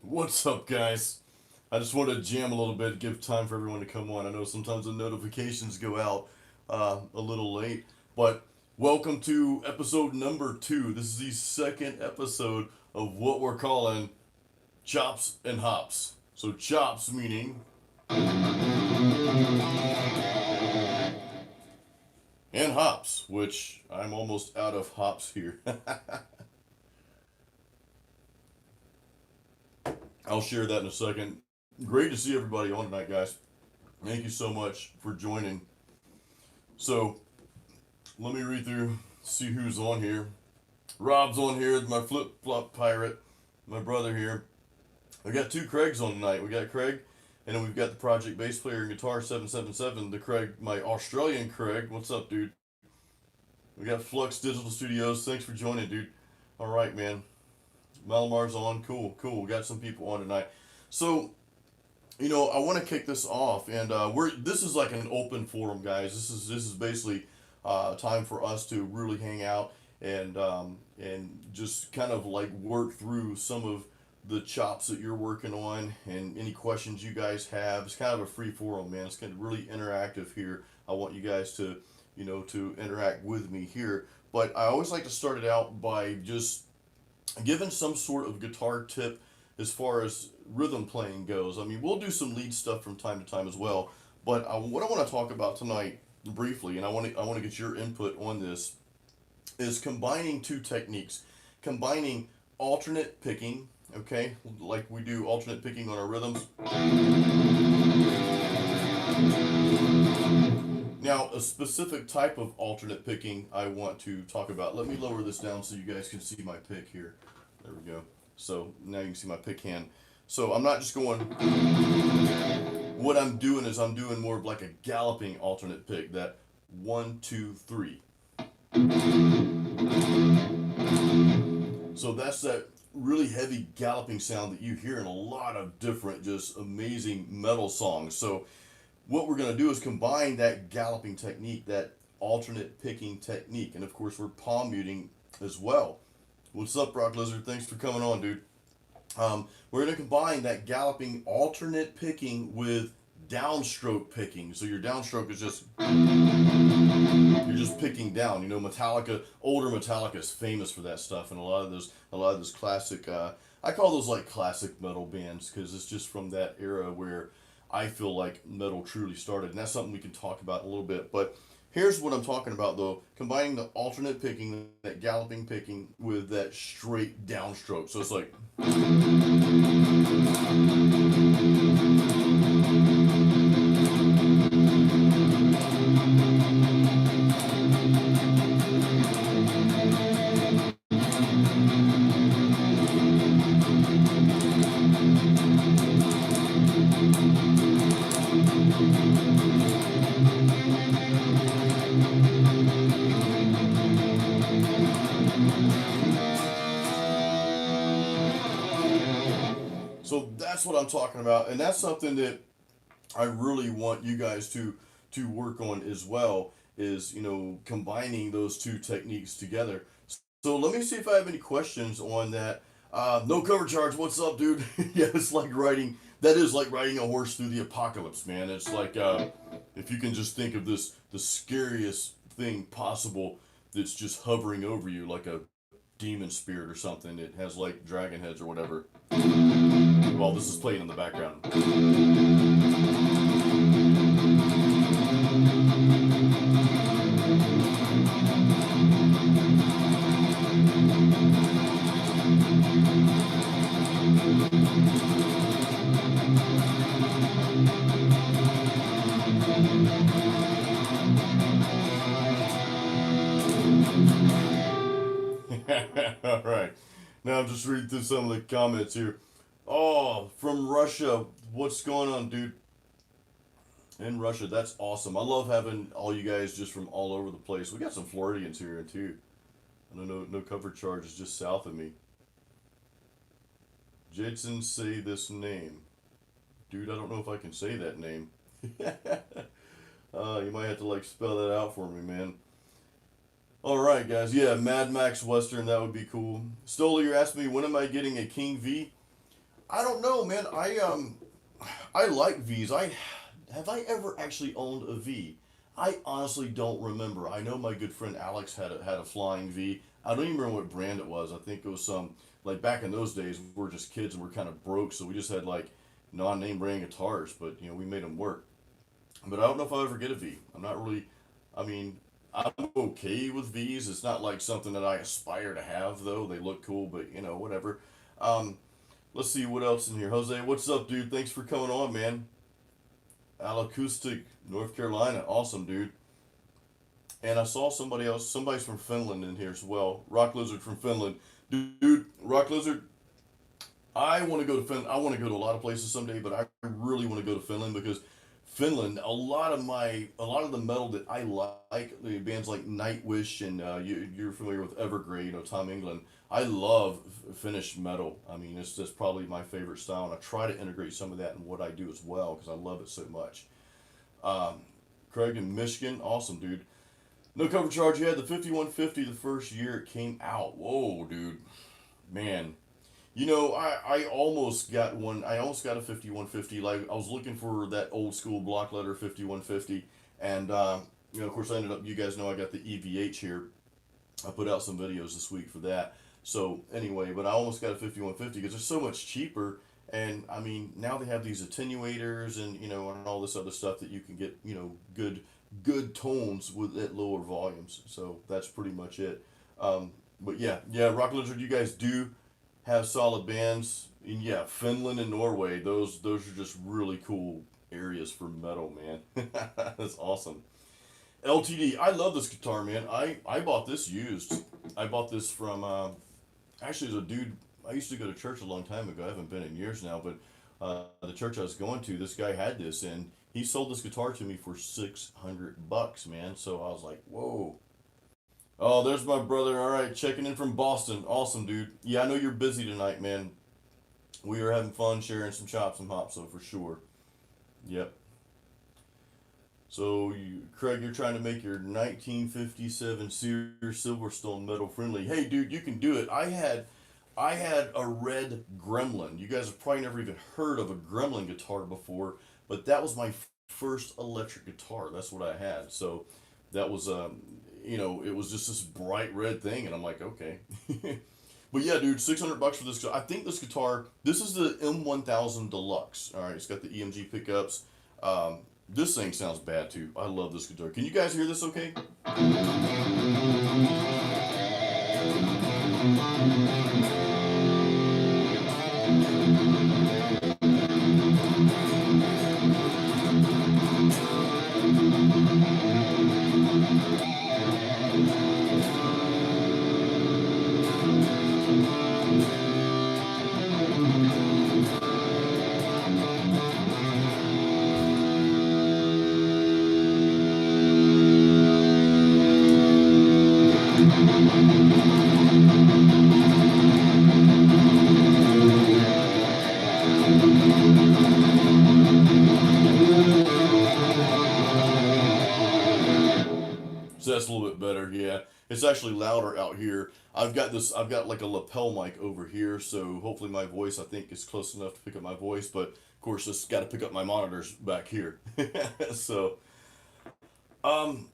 What's up, guys? I just wanted to jam a little bit, give time for everyone to come on. I know sometimes the notifications go out a little late, but welcome to episode number 2. This is the second episode of what we're calling Chops and Hops. So, chops meaning and hops, which I'm almost out of hops here. I'll share that in a second. Great to see everybody on tonight, guys. Thank you so much for joining. So, let me read through, see who's on here. Rob's on here, my flip-flop pirate, my brother here. We got 2 Craigs on tonight. We got Craig, and then we've got the project bass player and guitar 777, the Craig, my Australian Craig. What's up, dude? We got Flux Digital Studios. Thanks for joining, dude. All right, man. Malamar's on. Cool. We got some people on tonight. So, I want to kick this off, and this is like an open forum, guys. This is basically time for us to really hang out and just kind of like work through some of the chops that you're working on and any questions you guys have. It's kind of a free forum, man. It's kind of really interactive here. I want you guys to to interact with me here. But I always like to start it out by just giving some sort of guitar tip as far as rhythm playing goes. I mean, we'll do some lead stuff from time to time as well, but what I want to talk about tonight briefly, and I want to get your input on this, is combining 2 techniques. Combining alternate picking, okay, like we do alternate picking on our rhythms. Now, a specific type of alternate picking I want to talk about. Let me lower this down so you guys can see my pick here. There we go. So now you can see my pick hand. So I'm not just going, what I'm doing is I'm doing more of like a galloping alternate pick, that 1, 2, 3. So that's that really heavy galloping sound that you hear in a lot of different just amazing metal songs. So what we're going to do is combine that galloping technique, that alternate picking technique, and of course we're palm muting as well. What's up, Rock Lizard? Thanks for coming on, dude. We're going to combine that galloping alternate picking with downstroke picking. So your downstroke is just, you're just picking down. Metallica, older Metallica is famous for that stuff, and a lot of those classic, I call those like classic metal bands because it's just from that era where I feel like metal truly started, and that's something we can talk about in a little bit. But here's what I'm talking about, though: combining the alternate picking, that galloping picking, with that straight downstroke. So it's like. So That's what I'm talking about, and that's something that I really want you guys to work on as well. Is combining those two techniques together. So let me see if I have any questions on that. No cover charge. What's up, dude? Yeah, it's like riding. That is like riding a horse through the apocalypse, man. It's like if you can just think of this, the scariest thing possible that's just hovering over you, like a demon spirit or something. It has like dragon heads or whatever. Well, this is playing in the background. All right. Now I'm just reading through some of the comments here. Oh, from Russia. What's going on, dude? In Russia, that's awesome. I love having all you guys just from all over the place. We got some Floridians here too. I don't know, no cover charge is just south of me. Jadson, say this name. Dude, I don't know if I can say that name. You might have to like spell that out for me, man. All right, guys. Yeah, Mad Max Western, that would be cool. Stoller, you're asking me when am I getting a King V? I don't know, man. I like V's. Have I ever actually owned a V? I honestly don't remember. I know my good friend Alex had a flying V. I don't even remember what brand it was. I think it was some like back in those days we were just kids and we're kind of broke, so we just had like non-name brand guitars, but we made them work. But I don't know if I'll ever get a V. I'm not really. I mean, I'm okay with V's. It's not like something that I aspire to have, though. They look cool, but whatever. Um, let's see what else in here. Jose, what's up, dude? Thanks for coming on, man. Acoustic, North Carolina. Awesome, dude. And I saw somebody else. Somebody's from Finland in here as well. Rock Lizard from Finland. Dude, Rock Lizard, I want to go to Finland. I want to go to a lot of places someday, but I really want to go to Finland because Finland, a lot of the metal that I like, the bands like Nightwish and you're familiar with Evergrey, Tom England. I love Finnish metal. I mean, it's just probably my favorite style, and I try to integrate some of that in what I do as well because I love it so much. Craig in Michigan, awesome, dude. No cover charge. You had the 5150 the first year it came out. Whoa, dude, man. I almost got one. I almost got a 5150. Like I was looking for that old school block letter 5150, and of course, I ended up. You guys know I got the EVH here. I put out some videos this week for that. So anyway, but I almost got a 5150 because they're so much cheaper, and I mean now they have these attenuators and all this other stuff that you can get good tones with at lower volumes. So that's pretty much it. But yeah, Rock Lizard, you guys do have solid bands. And yeah, Finland and Norway, those are just really cool areas for metal, man. That's awesome. LTD, I love this guitar, man. I bought this used. I bought this from actually there's a dude. I used to go to church a long time ago. I haven't been in years now, but the church I was going to, this guy had this, and he sold this guitar to me for $600, man. So I was like, whoa. Oh, there's my brother. All right, checking in from Boston. Awesome, dude. Yeah, I know you're busy tonight, man. We are having fun sharing some chops and hops, so for sure. Yep. So, Craig, you're trying to make your 1957 Sears Silverstone metal friendly. Hey, dude, you can do it. I had a red Gremlin. You guys have probably never even heard of a Gremlin guitar before, but that was my first electric guitar. That's what I had. So that was it was just this bright red thing, and I'm like, okay. But yeah, dude, $600 for this. I think this guitar. This is the M1000 Deluxe. All right, it's got the EMG pickups. This thing sounds bad too. I love this guitar. Can you guys hear this? Okay. better. Yeah, it's actually louder out here. I've got like a lapel mic over here, so hopefully my voice, I think, is close enough to pick up my voice. But of course, it's got to pick up my monitors back here. So, um,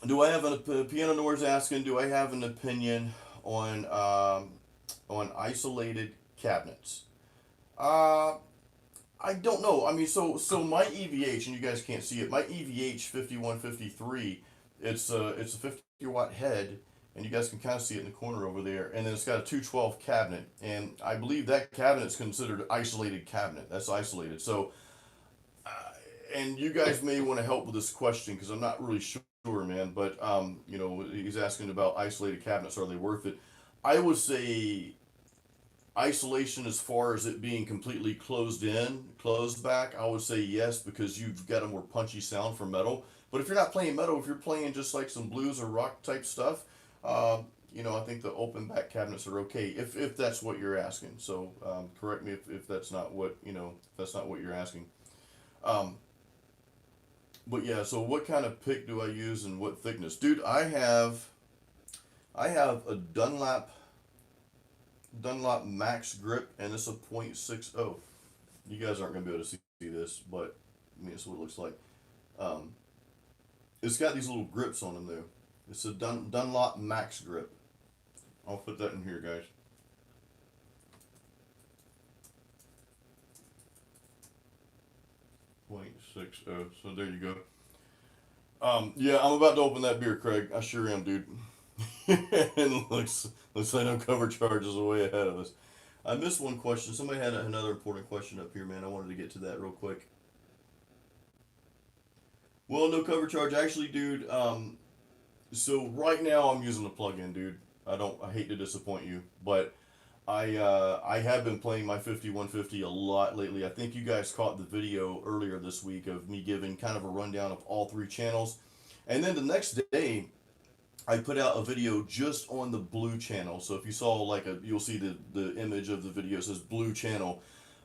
do I have Piano Noir's asking? Do I have an opinion on isolated cabinets? Uh, I don't know. I mean, so my EVH, and you guys can't see it. My EVH 5153, it's a 50-watt head, and you guys can kind of see it in the corner over there. And then it's got a 212 cabinet, and I believe that cabinet's considered isolated cabinet. That's isolated. So, uh, and you guys may want to help with this question because I'm not really sure, man. But you know, he's asking about isolated cabinets. Are they worth it? I would say isolation as far as it being completely closed in, closed back, I would say yes because you've got a more punchy sound for metal. But if you're not playing metal, if you're playing just like some blues or rock type stuff, you know, I think the open back cabinets are okay if that's what you're asking. So correct me if that's not what if that's not what you're asking. Um, but yeah, so what kind of pick do I use and what thickness, dude? I have a Dunlop Max Grip, and it's a .60. You guys aren't gonna be able to see this, but I mean, it's what it looks like. Um, it's got these little grips on them though. It's a Dunlop Max Grip. I'll put that in here, guys. .60. So there you go. Yeah, I'm about to open that beer, Craig. I sure am, dude. And looks like no cover charge is way ahead of us. I missed one question. Somebody had another important question up here, man. I wanted to get to that real quick. Well, no cover charge, actually, dude. So right now I'm using a plug-in, dude. I hate to disappoint you, but I have been playing my 5150 a lot lately. I think you guys caught the video earlier this week of me giving kind of a rundown of all three channels, and then the next day I put out a video just on the blue channel. So if you saw you'll see the image of the video. It says blue channel.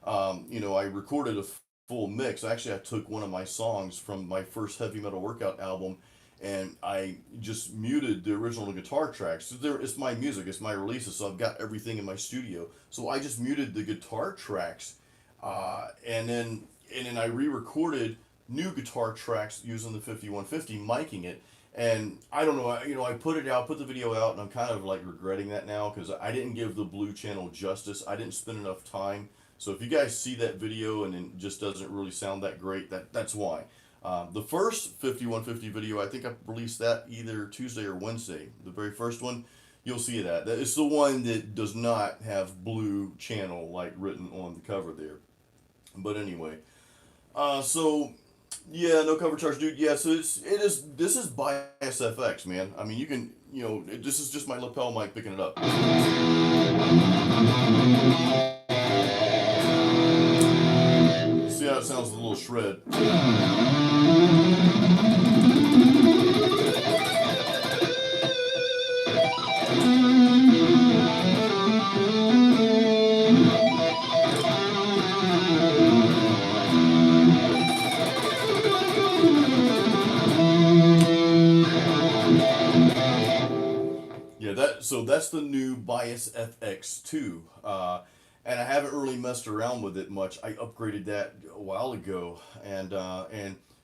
I recorded a full mix. Actually, I took one of my songs from my first heavy metal workout album, and I just muted the original guitar tracks. So it's my music, it's my releases, so I've got everything in my studio. So I just muted the guitar tracks, and then I re-recorded new guitar tracks using the 5150, miking it. And I don't know, I put it out, put the video out, and I'm kind of like regretting that now because I didn't give the blue channel justice. I didn't spend enough time. So if you guys see that video and it just doesn't really sound that great, that's why. The first 5150 video, I think I released that either Tuesday or Wednesday. The very first one, you'll see that. It's the one that does not have blue channel like written on the cover there. But anyway, so yeah, no cover charge, dude. Yeah, so this is bias FX, man. I mean, you can, this is just my lapel mic picking it up. See how it sounds a little shred. Yeah, so that's the new Bias FX2, and I haven't really messed around with it much. I upgraded that a while ago, and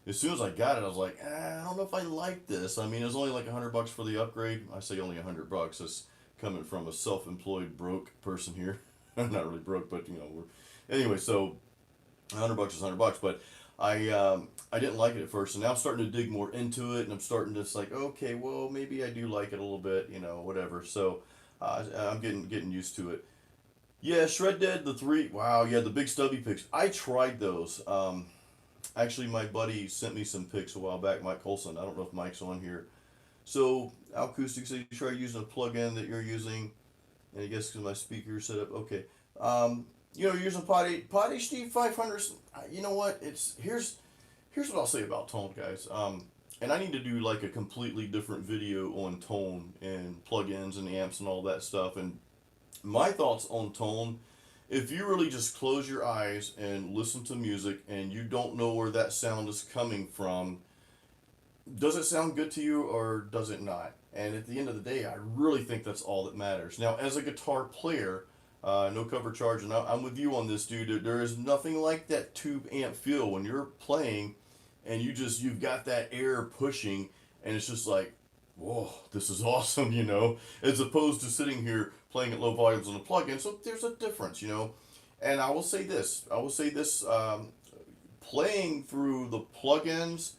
as soon as I got it, I was like, I don't know if I like this. I mean, it was only like $100 for the upgrade. I say only $100. It's coming from a self-employed broke person here. I'm not really broke, but anyway. So $100 is $100, but I didn't like it at first, and now I'm starting to dig more into it, and I'm starting to just like, okay, well, maybe I do like it a little bit, whatever. So I'm getting used to it. Yeah, Shred Dead, the three, wow, yeah, the big stubby picks. I tried those. Actually, my buddy sent me some picks a while back, Mike Colson. I don't know if Mike's on here. So, Acoustic, so you try using a plug-in that you're using, and I guess because my speaker set up, okay. You're using Pod HD 500. You know what? Here's what I'll say about tone, guys. And I need to do like a completely different video on tone and plugins and amps and all that stuff. And my thoughts on tone, if you really just close your eyes and listen to music and you don't know where that sound is coming from, does it sound good to you or does it not? And at the end of the day, I really think that's all that matters. Now, as a guitar player, no cover charge, and I'm with you on this, dude. There is nothing like that tube amp feel when you're playing, and you've got that air pushing, and it's just like, whoa, this is awesome, as opposed to sitting here playing at low volumes on the plug-in. So there's a difference. And I will say this, playing through the plugins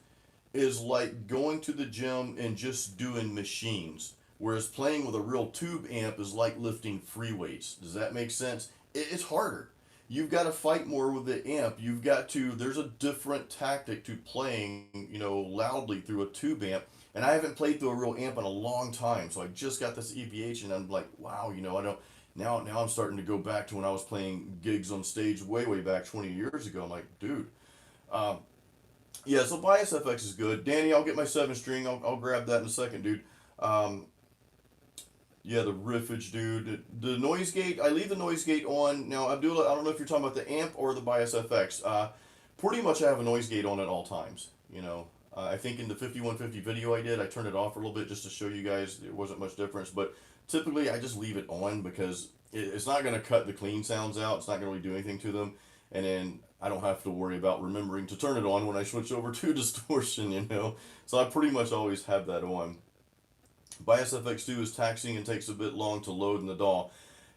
is like going to the gym and just doing machines. Whereas playing with a real tube amp is like lifting free weights. Does that make sense? It's harder. You've got to fight more with the amp. There's a different tactic to playing, loudly through a tube amp. And I haven't played through a real amp in a long time. So I just got this EVH and I'm like, wow, I don't, now I'm starting to go back to when I was playing gigs on stage way, way back 20 years ago. I'm like, dude, um, yeah, so Bias FX is good. Danny, I'll get my 7 string. I'll grab that in a second, dude. Um, yeah, the riffage, dude. The noise gate, I leave the noise gate on. Now, Abdullah, I don't know if you're talking about the amp or the Bias FX. Pretty much I have a noise gate on at all times. I think in the 5150 video I did, I turned it off a little bit just to show you guys there wasn't much difference. But typically I just leave it on because it's not going to cut the clean sounds out. It's not going to really do anything to them. And then I don't have to worry about remembering to turn it on when I switch over to distortion. So I pretty much always have that on. Bias FX2 is taxing and takes a bit long to load in the DAW.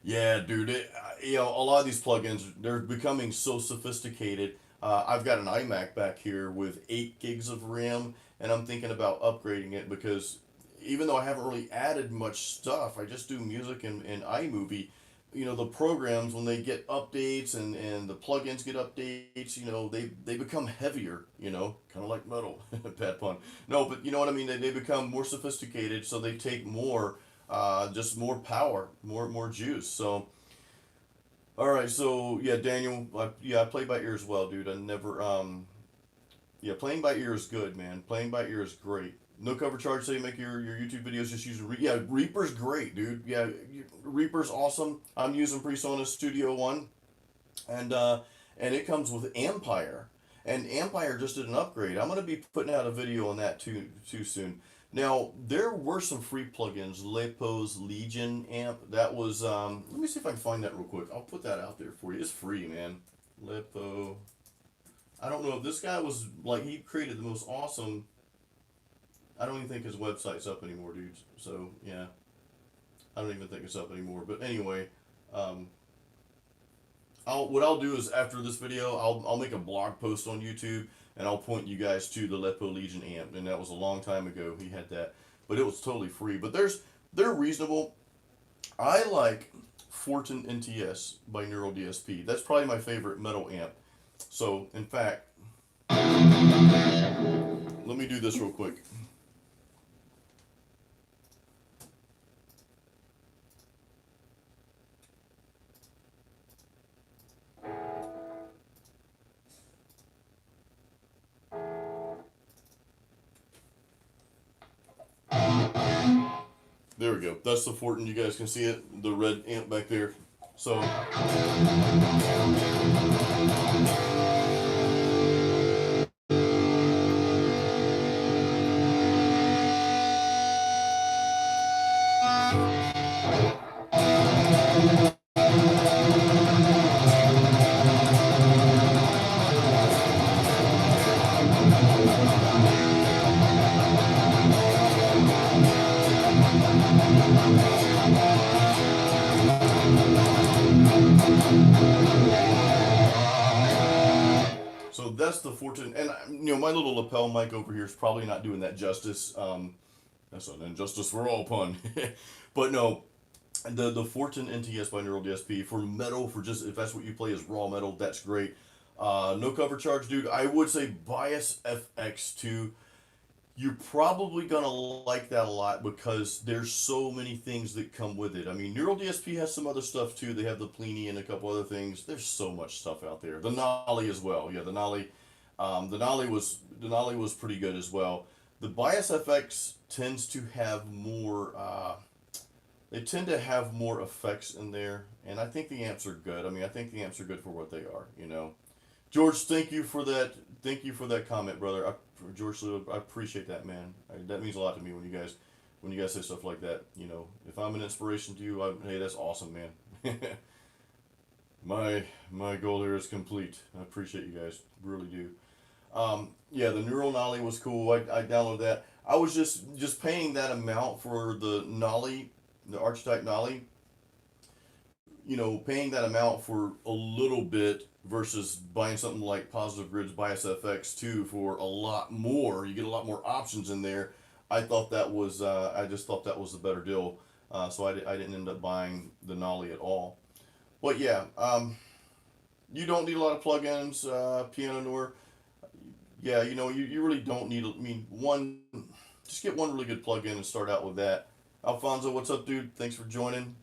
Yeah, dude, a lot of these plugins, they're becoming so sophisticated. I've got an iMac back here with 8 gigs of RAM, and I'm thinking about upgrading it because even though I haven't really added much stuff, I just do music and iMovie. The programs, when they get updates and the plugins get updates, they become heavier, kind of like metal. Bad pun. No, but you know what I mean? They become more sophisticated, so they take more, just more power, more juice. So, all right, so yeah, Daniel, I play by ear as well, dude. I never, yeah, playing by ear is good, man. Playing by ear is great. No cover charge, so you make your YouTube videos just using yeah, Reaper's great, dude. Yeah, Reaper's awesome. I'm using PreSonus Studio One, and it comes with Amplifier, and Amplifier just did an upgrade. I'm gonna be putting out a video on that too soon. Now there were some free plugins, Lepo's Legion amp. That was let me see if I can find that real quick. I'll put that out there for you. It's free, man. Lepo. I don't know if this guy was like he created the most awesome. I don't even think his website's up anymore, dudes. So yeah, I don't even think it's up anymore. But anyway, um, what I'll do is after this video, I'll make a blog post on YouTube and I'll point you guys to the Lepo Legion amp, and that was a long time ago. He had that, but it was totally free. But they're reasonable. I like Fortin NTS by Neural DSP. That's probably my favorite metal amp. So in fact, let me do this real quick. There we go. That's the Fortin. You guys can see it, the red amp back there. So that's the Fortin, and my little lapel mic over here is probably not doing that justice. That's an injustice for all pun, but no, the Fortin NTS by Neural DSP for metal, for just if that's what you play is raw metal, that's great. No cover charge, dude. I would say Bias FX2. You're probably gonna like that a lot because there's so many things that come with it. I mean, Neural DSP has some other stuff too. They have the Plini and a couple other things. There's so much stuff out there. The Nolly as well. Yeah, the Nolly was pretty good as well. The Bias FX tends to have more. They tend to have more effects in there, and I think the amps are good. I mean, I think the amps are good for what they are. George, thank you for that. Thank you for that comment, brother. for George Little, I appreciate that, man. That means a lot to me when you guys say stuff like that. You know, if I'm an inspiration to you, hey, that's awesome, man. My goal here is complete. I appreciate you guys, really do. Yeah, the neural nollie was cool. I downloaded that. I was just paying that amount for the nollie, the archetype nollie. You know, paying that amount for a little bit versus buying something like Positive Grid's Bias FX2 for a lot more. You get a lot more options in there. I thought that was, I just thought that was the better deal. So I didn't end up buying the nollie at all. But yeah, you don't need a lot of plugins, Piano Noir. Yeah, you know, you really don't need, I mean, just get one really good plugin and start out with that. Alfonso, what's up, dude? Thanks for joining.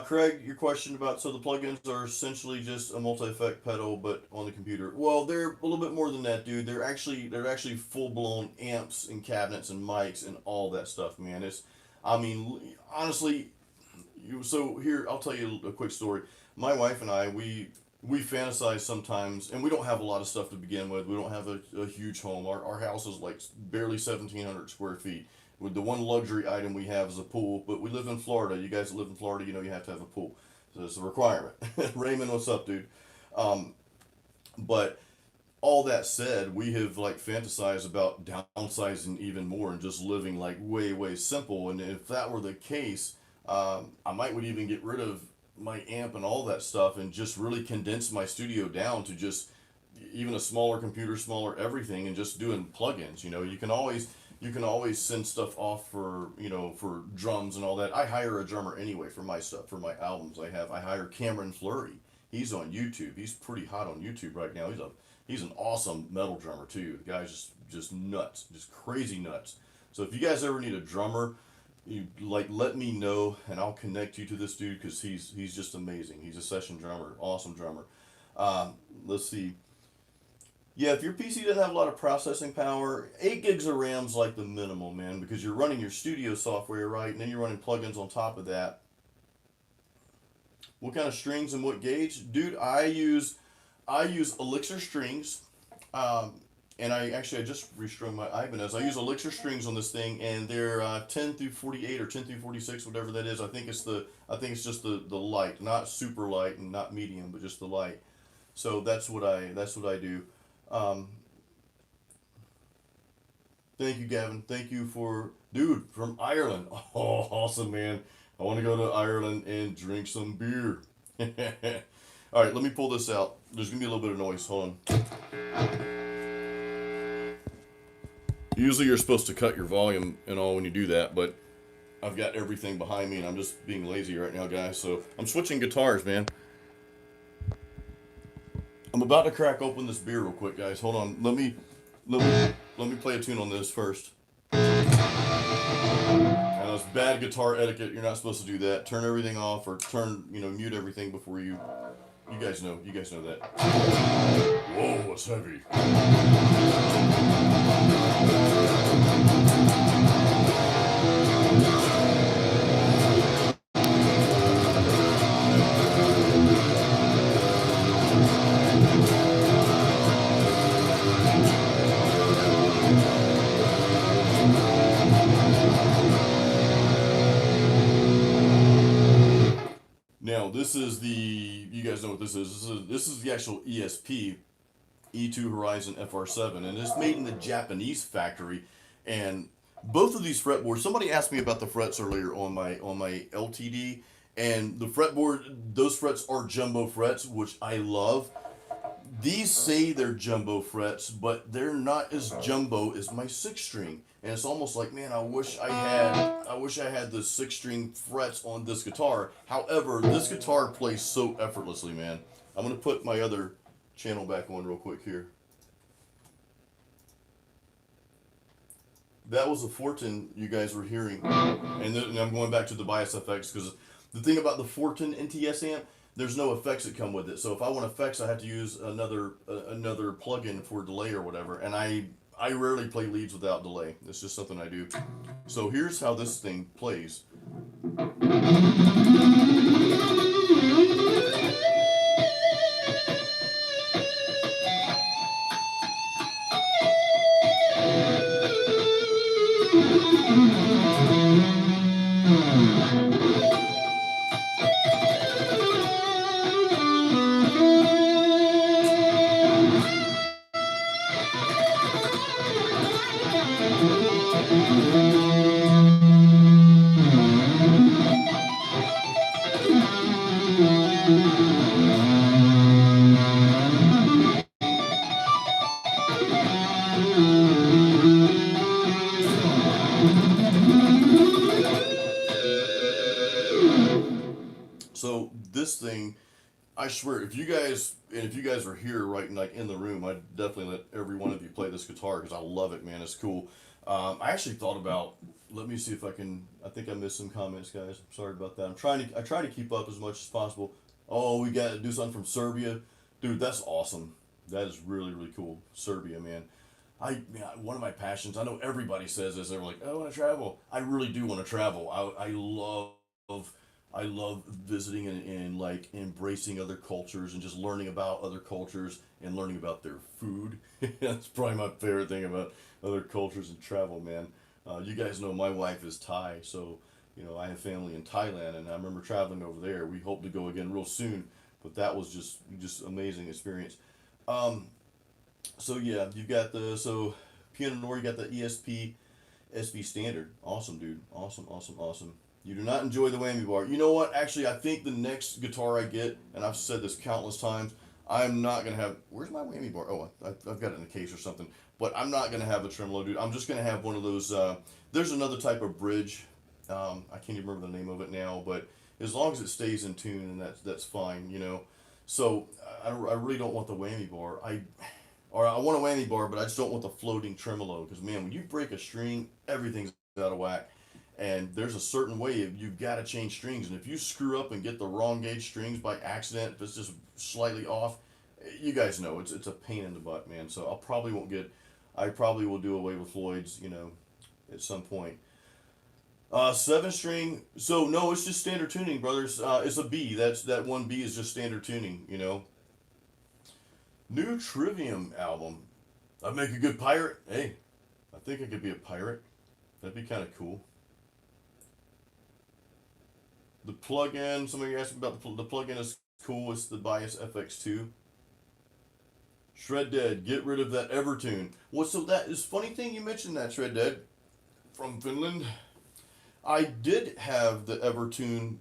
Craig, your question about, so the plugins are essentially just a multi-effect pedal, but on the computer. Well, they're a little bit more than that, dude. They're actually full-blown amps and cabinets and mics and all that stuff, man. I mean, honestly, so here, I'll tell you a quick story. My wife and I, we fantasize sometimes, and we don't have a lot of stuff to begin with. We don't have a huge home. Our house is like barely 1,700 square feet. With the one luxury item we have is a pool, but we live in Florida. You guys that live in Florida, you know you have to have a pool. So it's a requirement. Raymond, what's up, dude? But all that said, we have like fantasized about downsizing even more and just living like way simple. And if that were the case, I would even get rid of my amp and all that stuff and just really condense my studio down to just even a smaller computer, smaller everything, and just doing plugins. You know, you can always send stuff off for, you know, for drums and all that. I hire a drummer anyway for my stuff, for my albums. I hire Cameron Fleury. He's on YouTube. He's pretty hot on YouTube right now. He's an awesome metal drummer too. The guy's just nuts, just crazy nuts. So if you guys ever need a drummer, you like let me know and I'll connect you to this dude because he's just amazing. He's a session drummer, awesome drummer. Let's see. Yeah, if your PC doesn't have a lot of processing power, 8 gigs of RAM's like the minimal, man, because you're running your studio software, right? And then you're running plugins on top of that. What kind of strings and what gauge? Dude, I use Elixir strings. And I just restrung my Ibanez. I use Elixir strings on this thing, and they're 10 through 48 or 10 through 46, whatever that is. I think it's just the light, not super light and not medium, but just the light. So that's what I do. Thank you, Gavin. Thank you dude, from Ireland. Oh, awesome, man. I want to go to Ireland and drink some beer. All right, let me pull this out. There's gonna be a little bit of noise. Hold on. Usually you're supposed to cut your volume and all when you do that, but I've got everything behind me and I'm just being lazy right now, guys. So I'm switching guitars, man. I'm about to crack open this beer real quick, guys. Hold on. Let me play a tune on this first. Now, it's bad guitar etiquette. You're not supposed to do that. Turn everything off or mute everything before you guys know that. Whoa, it's heavy. Now, you guys know what this is. This is the actual ESP, E2 Horizon FR7, and it's made in the Japanese factory. And both of these fretboards, somebody asked me about the frets earlier on my LTD, and the fretboard, those frets are jumbo frets, which I love. These say they're jumbo frets, but they're not as jumbo as my 6-string. And it's almost like, man, I wish I had the 6-string frets on this guitar. However, this guitar plays so effortlessly, man. I'm gonna put my other channel back on real quick here. That was a Fortin you guys were hearing, and I'm going back to the Bias FX because the thing about the Fortin NTS amp, there's no effects that come with it. So if I want effects, I have to use another plugin for delay or whatever. And I rarely play leads without delay. It's just something I do. So here's how this thing plays. thing. I swear, if you guys are here right like in the room, I'd definitely let every one of you play this guitar because I love it, man. It's cool. I actually thought about. Let me see if I can. I think I missed some comments, guys. I'm sorry about that. I try to keep up as much as possible. Oh, we got to do something from Serbia, dude. That's awesome. That is really really cool. Serbia, man. One of my passions. I know everybody says this. They're like, "Oh, I want to travel." I really do want to travel. I love visiting and like embracing other cultures and just learning about other cultures and learning about their food. That's probably my favorite thing about other cultures and travel, man. You guys know my wife is Thai, so I have family in Thailand, and I remember traveling over there. We hope to go again real soon, but that was just amazing experience. Um, so yeah, you've got piano nor you got the ESP SV standard. Awesome, dude. Awesome, awesome, awesome. You do not enjoy the whammy bar. You know what? Actually, I think the next guitar I get, and I've said this countless times, I'm not gonna have. Where's my whammy bar? Oh, I've got it in a case or something. But I'm not gonna have a tremolo, dude. I'm just gonna have one of those. There's another type of bridge. I can't even remember the name of it now, but as long as it stays in tune, and that's fine. So I really don't want the whammy bar. I want a whammy bar, but I just don't want the floating tremolo because man, when you break a string, everything's out of whack. And there's a certain way you've got to change strings, and if you screw up and get the wrong gauge strings by accident, if it's just slightly off, you guys know it's a pain in the butt, man. So I probably will do away with Floyd's, at some point. 7 string. So no, it's just standard tuning, brothers. It's a B. That one B is just standard tuning. New Trivium album. I'd make a good pirate. Hey, I think I could be a pirate. That'd be kind of cool. The plug-in. Somebody asked me about the plug-in is cool. It's the Bias FX2. Shred Dead. Get rid of that Evertune. Well, so that is funny thing you mentioned that, Shred Dead, from Finland. I did have the Evertune.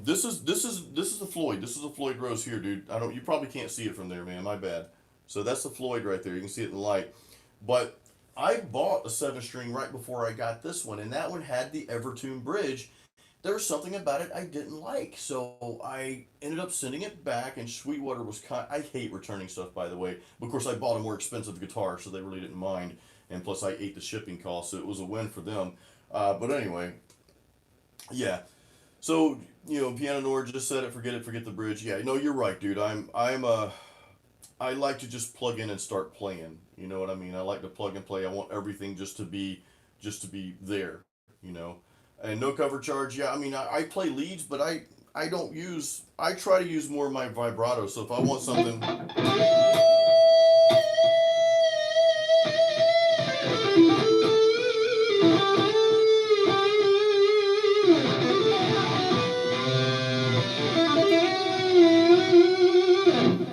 This is the Floyd. This is the Floyd Rose here, dude. You probably can't see it from there, man. My bad. So that's the Floyd right there. You can see it in the light. But I bought a 7 string right before I got this one, and that one had the Evertune bridge. There was something about it I didn't like, so I ended up sending it back. And Sweetwater was I hate returning stuff, by the way. But of course, I bought a more expensive guitar, so they really didn't mind. And plus, I ate the shipping cost, so it was a win for them. But anyway. Yeah. So, Piano Nor just said it, forget the bridge. Yeah, no, you're right, dude. I like to just plug in and start playing. You know what I mean? I like to plug and play. I want everything just to be there, you know. And no cover charge. Yeah, I mean, I play leads, but I try to use more of my vibrato. So if I want something,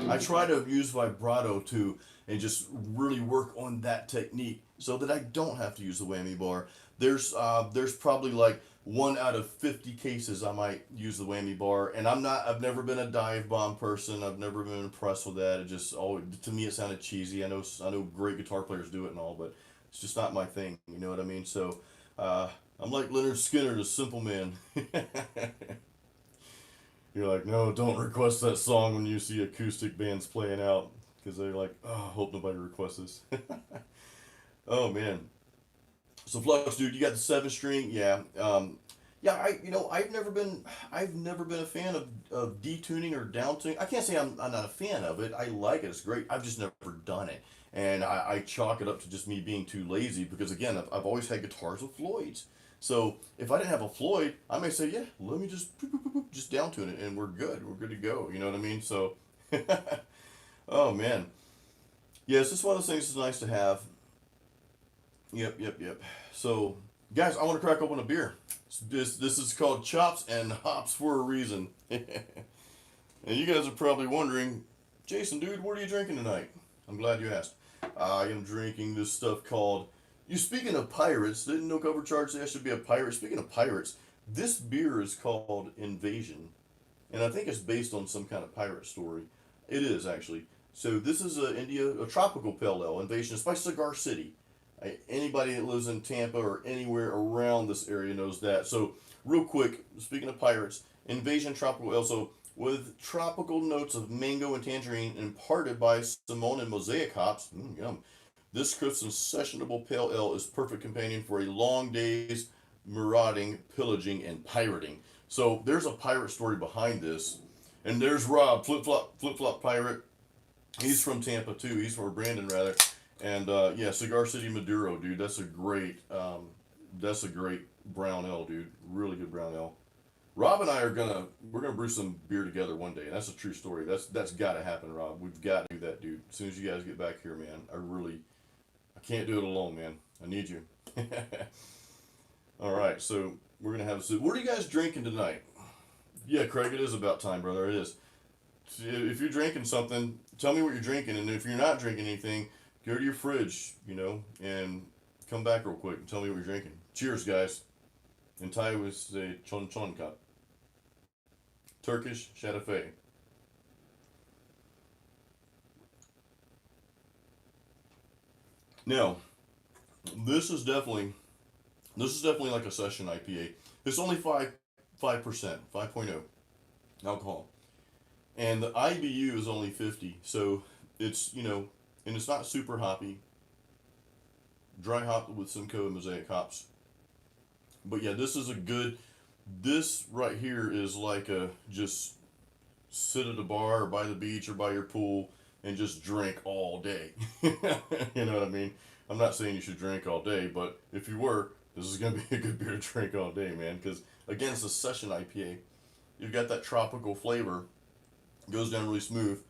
I try to use vibrato too and just really work on that technique so that I don't have to use the whammy bar. There's probably like 1 out of 50 cases I might use the whammy bar, and I've never been a dive bomb person. I've never been impressed with that. It just to me it sounded cheesy. I know great guitar players do it and all, but it's just not my thing. You know what I mean? So I'm like Leonard Skinner, the simple man. You're like, no, don't request that song when you see acoustic bands playing out, because they're like, oh, I hope nobody requests this. Oh man. So Flux, dude, you got the 7 string, yeah. Yeah, I've never been a fan of detuning or downtuning. I can't say I'm not a fan of it. I like it. It's great. I've just never done it, and I chalk it up to just me being too lazy because again, I've always had guitars with Floyds. So if I didn't have a Floyd, I may say, yeah, let me just down tune it, and we're good. We're good to go. You know what I mean? So, oh man, yeah, it's just one of those things that's nice to have. Yep, yep, yep. So, guys, I want to crack open a beer. This is called Chops and Hops for a reason. And you guys are probably wondering, Jason, dude, what are you drinking tonight? I'm glad you asked. I am drinking this stuff called. You speaking of pirates, didn't no cover charge say I should be a pirate? Speaking of pirates, this beer is called Invasion, and I think it's based on some kind of pirate story. It is actually. So this is a tropical pale ale. Invasion. It's by Cigar City. Anybody that lives in Tampa or anywhere around this area knows that. So real quick, speaking of pirates, Invasion tropical ale. So with tropical notes of mango and tangerine imparted by Simone and Mosaic hops. Yum. This crisp and sessionable pale ale is perfect companion for a long day's marauding, pillaging, and pirating. So there's a pirate story behind this. And there's Rob, flip flop pirate. He's from Tampa too. He's from Brandon rather. And yeah, Cigar City Maduro, dude. That's a great brown ale, dude. Really good brown ale. Rob and I we're gonna brew some beer together one day, and that's a true story. That's got to happen, Rob. We've got to do that, dude. As soon as you guys get back here, man. I can't do it alone, man. I need you. All right, so we're gonna have a sip. What are you guys drinking tonight? Yeah, Craig, it is about time, brother. It is. If you're drinking something, tell me what you're drinking, and if you're not drinking anything, go to your fridge, and come back real quick and tell me what you're drinking. Cheers, guys. In Thai was a chon chon cup. Turkish shatafe. Now, this is definitely like a session IPA. It's only 5%, 5.0 alcohol. And the IBU is only 50. So it's, and it's not super hoppy. Dry hopped with Simcoe and Mosaic hops. But yeah, this right here is like a just sit at a bar or by the beach or by your pool and just drink all day. You know what I mean? I'm not saying you should drink all day, but if you were, this is going to be a good beer to drink all day, man. Because again, it's a session IPA. You've got that tropical flavor. Goes down really smooth.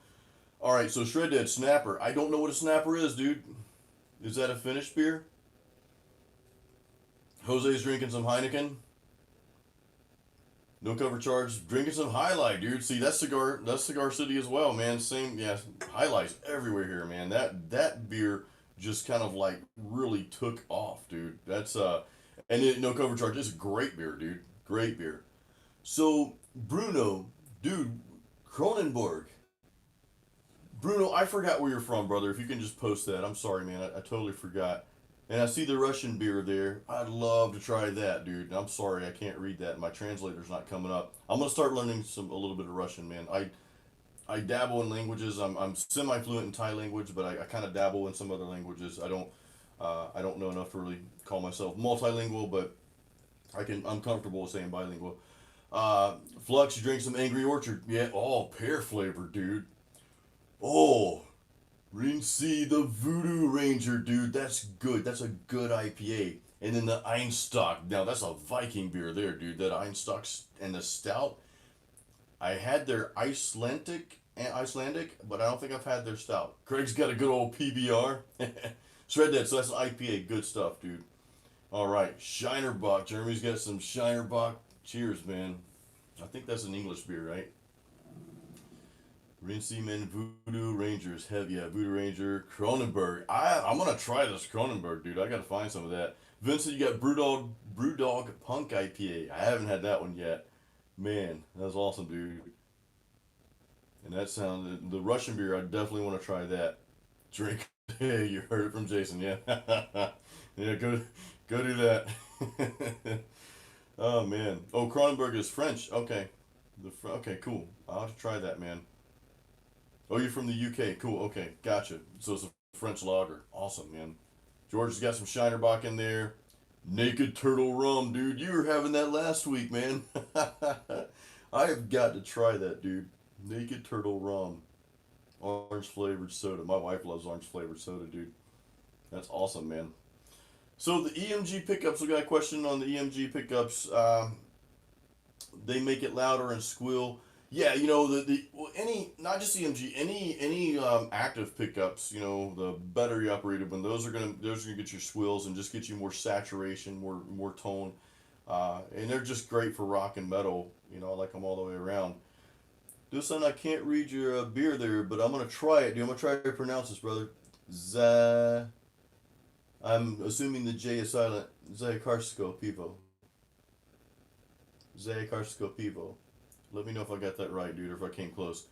All right, so Shred Dead Snapper. I don't know what a snapper is, dude. Is that a finished beer? Jose's drinking some Heineken. No cover charge. Drinking some Highlight, dude. See, that's Cigar City as well, man. Same, yeah. Highlights everywhere here, man. That beer just kind of like really took off, dude. No cover charge. It's a great beer, dude. Great beer. So Bruno, dude, Kronenborg. Bruno, I forgot where you're from, brother. If you can just post that. I'm sorry, man. I totally forgot. And I see the Russian beer there. I'd love to try that, dude. I'm sorry, I can't read that. My translator's not coming up. I'm gonna start learning a little bit of Russian, man. I dabble in languages. I'm semi fluent in Thai language, but I kind of dabble in some other languages. I don't know enough to really call myself multilingual, but I'm comfortable with saying bilingual. Flux, you drink some Angry Orchard. Yeah, pear flavor, dude. Oh, Rincy the Voodoo Ranger, dude. That's good. That's a good IPA. And then the Einstock. Now, that's a Viking beer there, dude. That Einstock and the Stout. I had their Icelandic, but I don't think I've had their Stout. Craig's got a good old PBR. Shred that. So that's an IPA. Good stuff, dude. All right. Shinerbach. Jeremy's got some Shinerbach. Cheers, man. I think that's an English beer, right? Rinseman Voodoo Rangers, Voodoo Ranger, Cronenberg. I'm gonna try this Cronenberg, dude. I gotta find some of that. Vincent, you got Brewdog Punk IPA. I haven't had that one yet. Man, that's awesome, dude. And that sounded the Russian beer. I definitely want to try that. Drink. Hey, you heard it from Jason, yeah. Yeah, go do that. Oh man. Oh, Cronenberg is French. Okay. Okay, cool. I'll have to try that, man. Oh, you're from the UK. Cool. Okay, gotcha. So it's a French lager. Awesome, man. George has got some Shinerbach in there. Naked Turtle Rum, dude. You were having that last week, man. I have got to try that, dude. Naked Turtle Rum. Orange flavored soda. My wife loves orange flavored soda, dude. That's awesome, man. So the EMG pickups, we got a question on the EMG pickups. They make it louder and squeal. Yeah, any not just EMG, any active pickups, the battery operated one, those are gonna get your squeals and just get you more saturation, more tone, and they're just great for rock and metal. I like them all the way around. This one I can't read your beer there, but I'm gonna try it, dude. I'm gonna try to pronounce this, brother. Z. I'm assuming the J is silent. Zakarsko Pivo. Zakarsko Pivo. Let me know if I got that right, dude, or if I came close.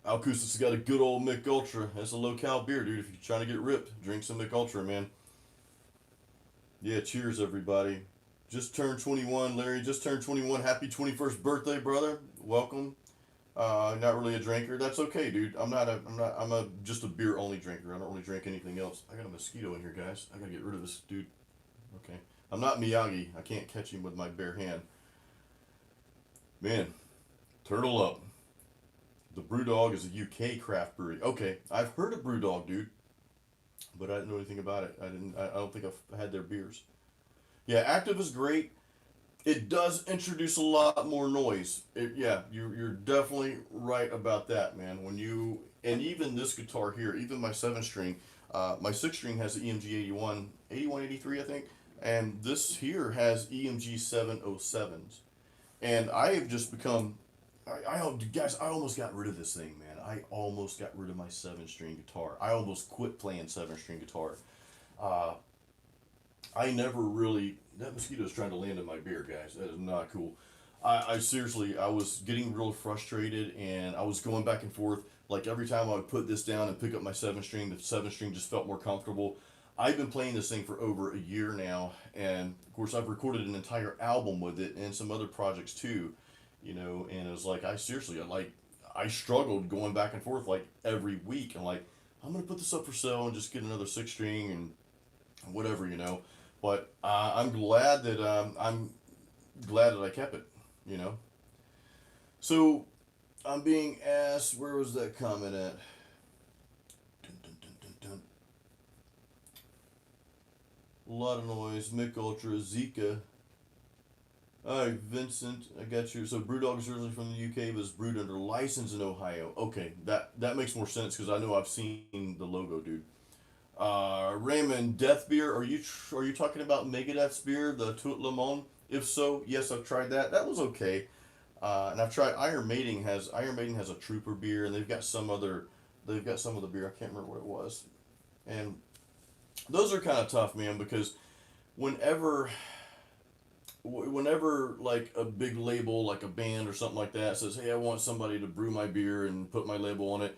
Alcoustis has got a good old Mick Ultra. That's a low-cal beer, dude. If you're trying to get ripped, drink some Mick Ultra, man. Yeah, cheers, everybody. Just turned 21, Larry. Just turned 21. Happy 21st birthday, brother. Welcome. Not really a drinker. That's okay, dude. I'm a just a beer only drinker. I don't really drink anything else. I got a mosquito in here, guys. I gotta get rid of this dude. Okay. I'm not Miyagi. I can't catch him with my bare hand. Man, turtle up. The Brewdog is a UK craft brewery. Okay, I've heard of Brewdog, dude, but I didn't know anything about it. I didn't. I don't think I've had their beers. Yeah, Active is great. It does introduce a lot more noise. Yeah, you're definitely right about that, man. When you and even this guitar here, even my 7 string, my 6 string has the EMG 8183, I think, and this here has EMG 707s. And I have just become, guys, I almost got rid of this thing, man. I almost got rid of my 7 string guitar. I almost quit playing 7 string guitar. Uh, I never really. That mosquito is trying to land in my beer, guys. That is not cool. I seriously, I was getting real frustrated, and I was going back and forth. Like every time I would put this down and pick up my 7 string, the 7 string just felt more comfortable. I've been playing this thing for over a year now, and of course I've recorded an entire album with it and some other projects too, And it was like I seriously, I struggled going back and forth like every week, and like I'm gonna put this up for sale and just get another 6 string and whatever. But I'm glad that I kept it. You know. So I'm being asked, where was that comment at? Dun, dun, dun, dun, dun. A lot of noise. Mick Ultra, Zika. All right, Vincent, I got you. So Brewdog is originally from the UK, but is brewed under license in Ohio. Okay, that makes more sense because I know I've seen the logo, dude. Raymond, Death Beer. Are you talking about Megadeth's beer, the Tout Le Monde? If so, yes, I've tried that. That was okay. And I've tried Iron Maiden has a Trooper beer, and they've got some other beer. I can't remember what it was. And those are kind of tough, man, because whenever whenever like a big label like a band or something like that says, "Hey, I want somebody to brew my beer and put my label on it,"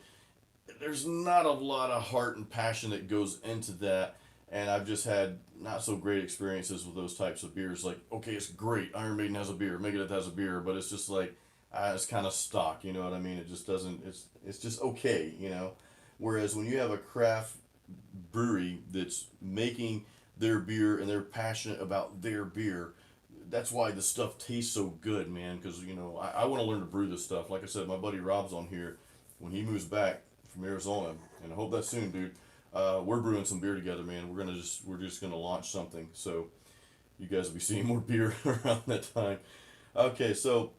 there's not a lot of heart and passion that goes into that. And I've just had not so great experiences with those types of beers. Like, okay, it's great. Iron Maiden has a beer, Megadeth has a beer, but it's just like it's kind of stock. You know what I mean? It just doesn't. It's just okay. Whereas when you have a craft brewery that's making their beer and they're passionate about their beer, that's why the stuff tastes so good, man. Because I want to learn to brew this stuff. Like I said, my buddy Rob's on here. When he moves back from Arizona, and I hope that's soon, dude. We're brewing some beer together, man. We're just gonna launch something. So you guys will be seeing more beer around that time. Okay, so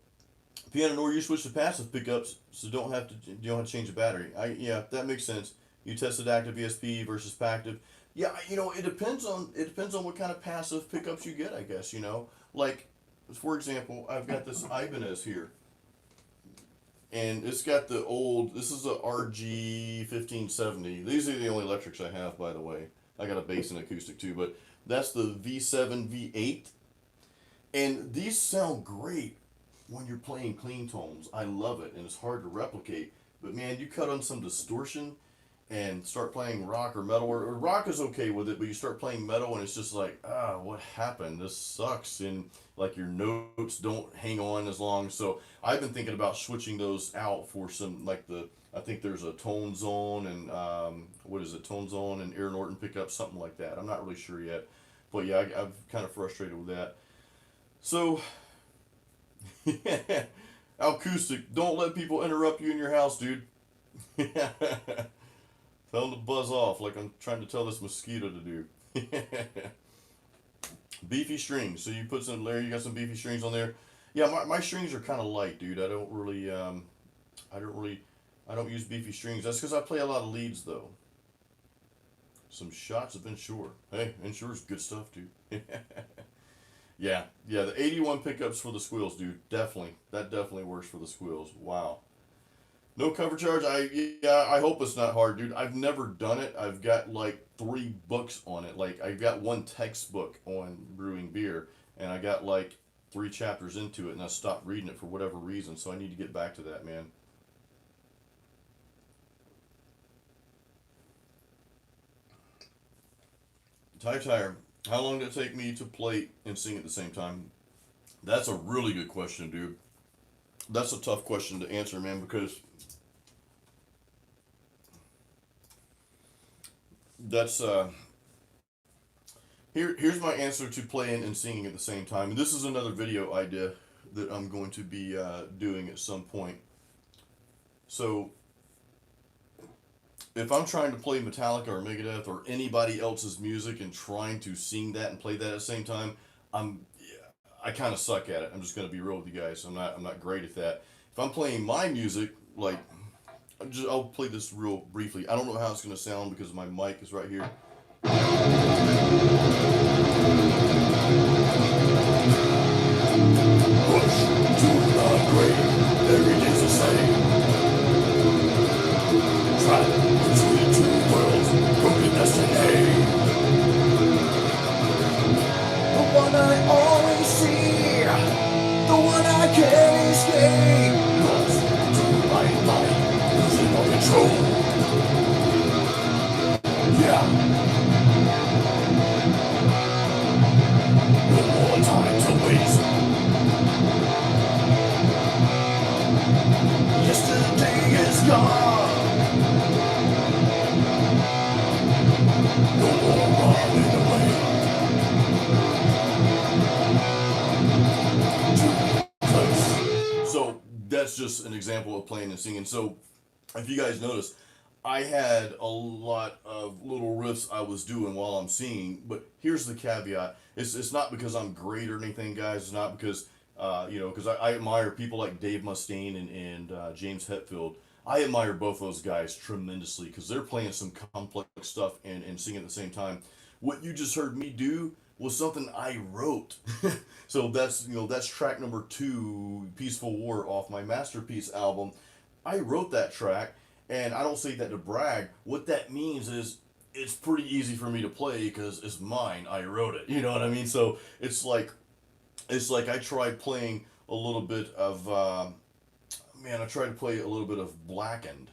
piano nor you switch to passive pickups, so you don't have to change the battery. Yeah, that makes sense. You tested active ESP versus passive. Yeah, it depends on what kind of passive pickups you get, I guess. Like for example, I've got this Ibanez here, and it's got the old. This is a RG 1570. These are the only electrics I have, by the way. I got a bass and acoustic too, but that's the V7 V8, and these sound great when you're playing clean tones. I love it, and it's hard to replicate. But man, you cut on some distortion and start playing rock or metal, or rock is okay with it, but you start playing metal and it's just like, what happened? This sucks, and like your notes don't hang on as long. So I've been thinking about switching those out for some like I think there's a Tone Zone and what is it, Tone Zone and Air Norton pickup, something like that. I'm not really sure yet, but yeah, I'm kind of frustrated with that. So acoustic, don't let people interrupt you in your house, dude. Tell them to buzz off like I'm trying to tell this mosquito to do. Beefy strings. So you put some, Larry, you got some beefy strings on there. Yeah, my strings are kind of light, dude. I don't really, I don't use beefy strings. That's because I play a lot of leads, though. Some shots of Ensure. Hey, Ensure's good stuff, dude. Yeah, the 81 pickups for the squeals, dude. Definitely. That definitely works for the squeals. Wow. No cover charge. I hope it's not hard, dude. I've never done it. I've got like 3 books on it. Like I've got one textbook on brewing beer, and I got like 3 chapters into it, and I stopped reading it for whatever reason. So I need to get back to that, man. Tie Tire. How long did it take me to play and sing at the same time? That's a really good question, dude. That's a tough question to answer, man, because that's here's my answer to playing and singing at the same time. And this is another video idea that I'm going to be doing at some point. So if I'm trying to play Metallica or Megadeth or anybody else's music and trying to sing that and play that at the same time, I kind of suck at it. I'm just gonna be real with you guys. I'm not great at that. If I'm playing my music, like I'll play this real briefly. I don't know how it's gonna sound because my mic is right here. Push to the grave. Every day's the same. Try between two worlds, broken destiny. The one I always see, the one I can't escape. Lost to my mind, losing all control. Yeah. No more time to waste. Yesterday is gone. No more running away. So that's just an example of playing and singing. So if you guys notice, I had a lot of little riffs I was doing while I'm singing, but here's the caveat. It's not because I'm great or anything, guys. It's not because, because I admire people like Dave Mustaine and James Hetfield. I admire both those guys tremendously because they're playing some complex stuff and singing at the same time. What you just heard me do was something I wrote. So that's track number 2, Peaceful War, off my Masterpiece album. I wrote that track, and I don't say that to brag. What that means is it's pretty easy for me to play because it's mine. I wrote it. You know what I mean? So it's like I tried playing a little bit of I tried to play a little bit of Blackened,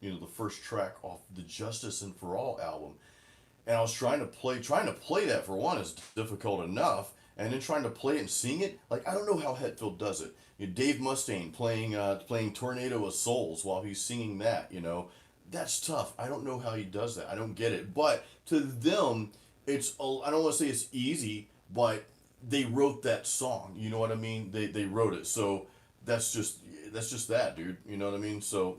the first track off the Justice and For All album. And I was trying to play that, for one, is difficult enough, and then trying to play it and sing it, like I don't know how Hetfield does it. Dave Mustaine playing Tornado of Souls while he's singing that, that's tough. I don't know how he does that. I don't get it. But to them, I don't want to say it's easy, but they wrote that song. You know what I mean? They wrote it. So that's just that, dude. You know what I mean? So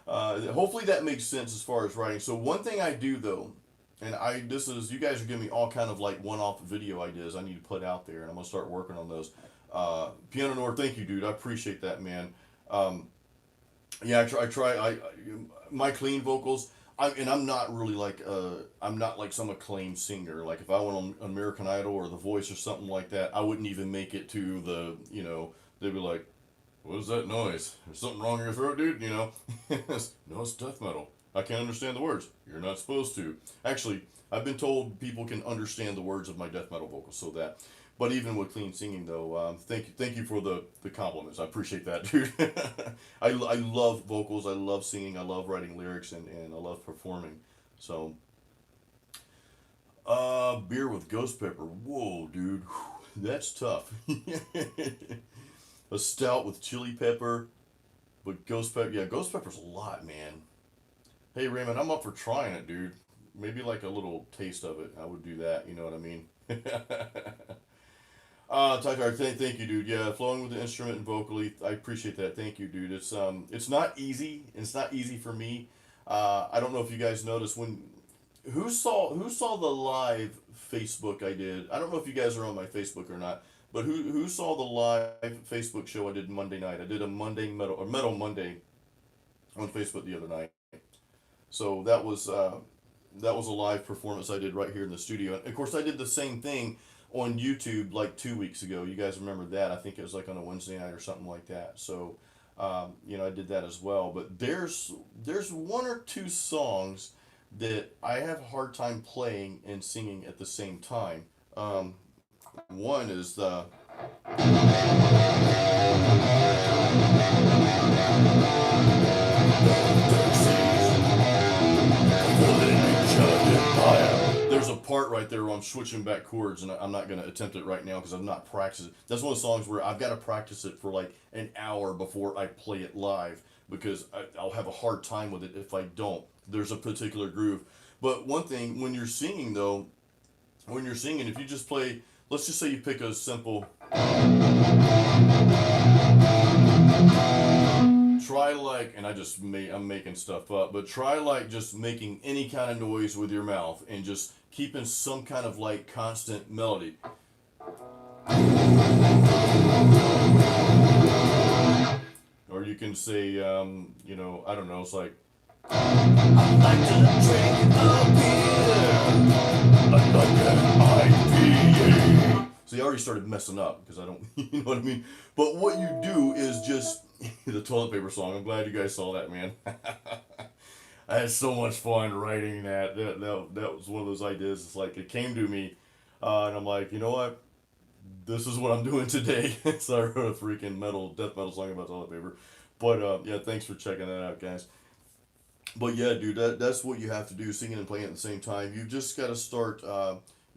hopefully that makes sense as far as writing. So one thing I do though, and you guys are giving me all kind of like one-off video ideas I need to put out there, and I'm gonna start working on those. Piano Nord, thank you, dude. I appreciate that, man. Yeah, I try. My clean vocals. I'm not really like I'm not like some acclaimed singer. Like if I went on American Idol or The Voice or something like that, I wouldn't even make it to the. They'd be like, "What is that noise? There's something wrong in your throat, dude." No, it's death metal. I can't understand the words. You're not supposed to. Actually, I've been told people can understand the words of my death metal vocals, so that. But even with clean singing, though, thank you for the compliments. I appreciate that, dude. I love vocals. I love singing. I love writing lyrics, and I love performing. So, beer with ghost pepper. Whoa, dude, that's tough. A stout with chili pepper, but ghost pepper. Yeah, ghost pepper's a lot, man. Hey, Raymond, I'm up for trying it, dude. Maybe like a little taste of it. I would do that. You know what I mean? Tyler, thank you, dude. Yeah, flowing with the instrument and vocally, I appreciate that. Thank you, dude. It's not easy. It's not easy for me. I don't know if you guys noticed who saw the live Facebook I did. I don't know if you guys are on my Facebook or not, but who saw the live Facebook show I did Monday night? I did a Metal Monday on Facebook the other night. So that was a live performance I did right here in the studio. And of course, I did the same thing on YouTube like 2 weeks ago. You guys remember that? I think it was like on a Wednesday night or something like that. So, I did that as well. But there's one or two songs that I have a hard time playing and singing at the same time. One is the. there's a part right there where I'm switching back chords, and I'm not going to attempt it right now because I've not practiced it. That's one of the songs where I've got to practice it for like an hour before I play it live, because I'll have a hard time with it if I don't. There's a particular groove. But one thing, when you're singing though, when you're singing, if you just play, let's just say you pick a simple, try like, and I'm making stuff up, but try like just making any kind of noise with your mouth and just keeping some kind of like constant melody. Or you can say, you know, I don't know, it's like, I like to drink a beer, I like an IPA. See, I already started messing up because I don't, you know what I mean? But what you do is just, the toilet paper song, I'm glad you guys saw that, man. I had so much fun writing that. That was one of those ideas. It's like, it came to me, and I'm like, you know what? This is what I'm doing today. So I wrote a freaking death metal song about toilet paper. But yeah, thanks for checking that out, guys. But yeah, dude, that's what you have to do, singing and playing at the same time. You've just got to start,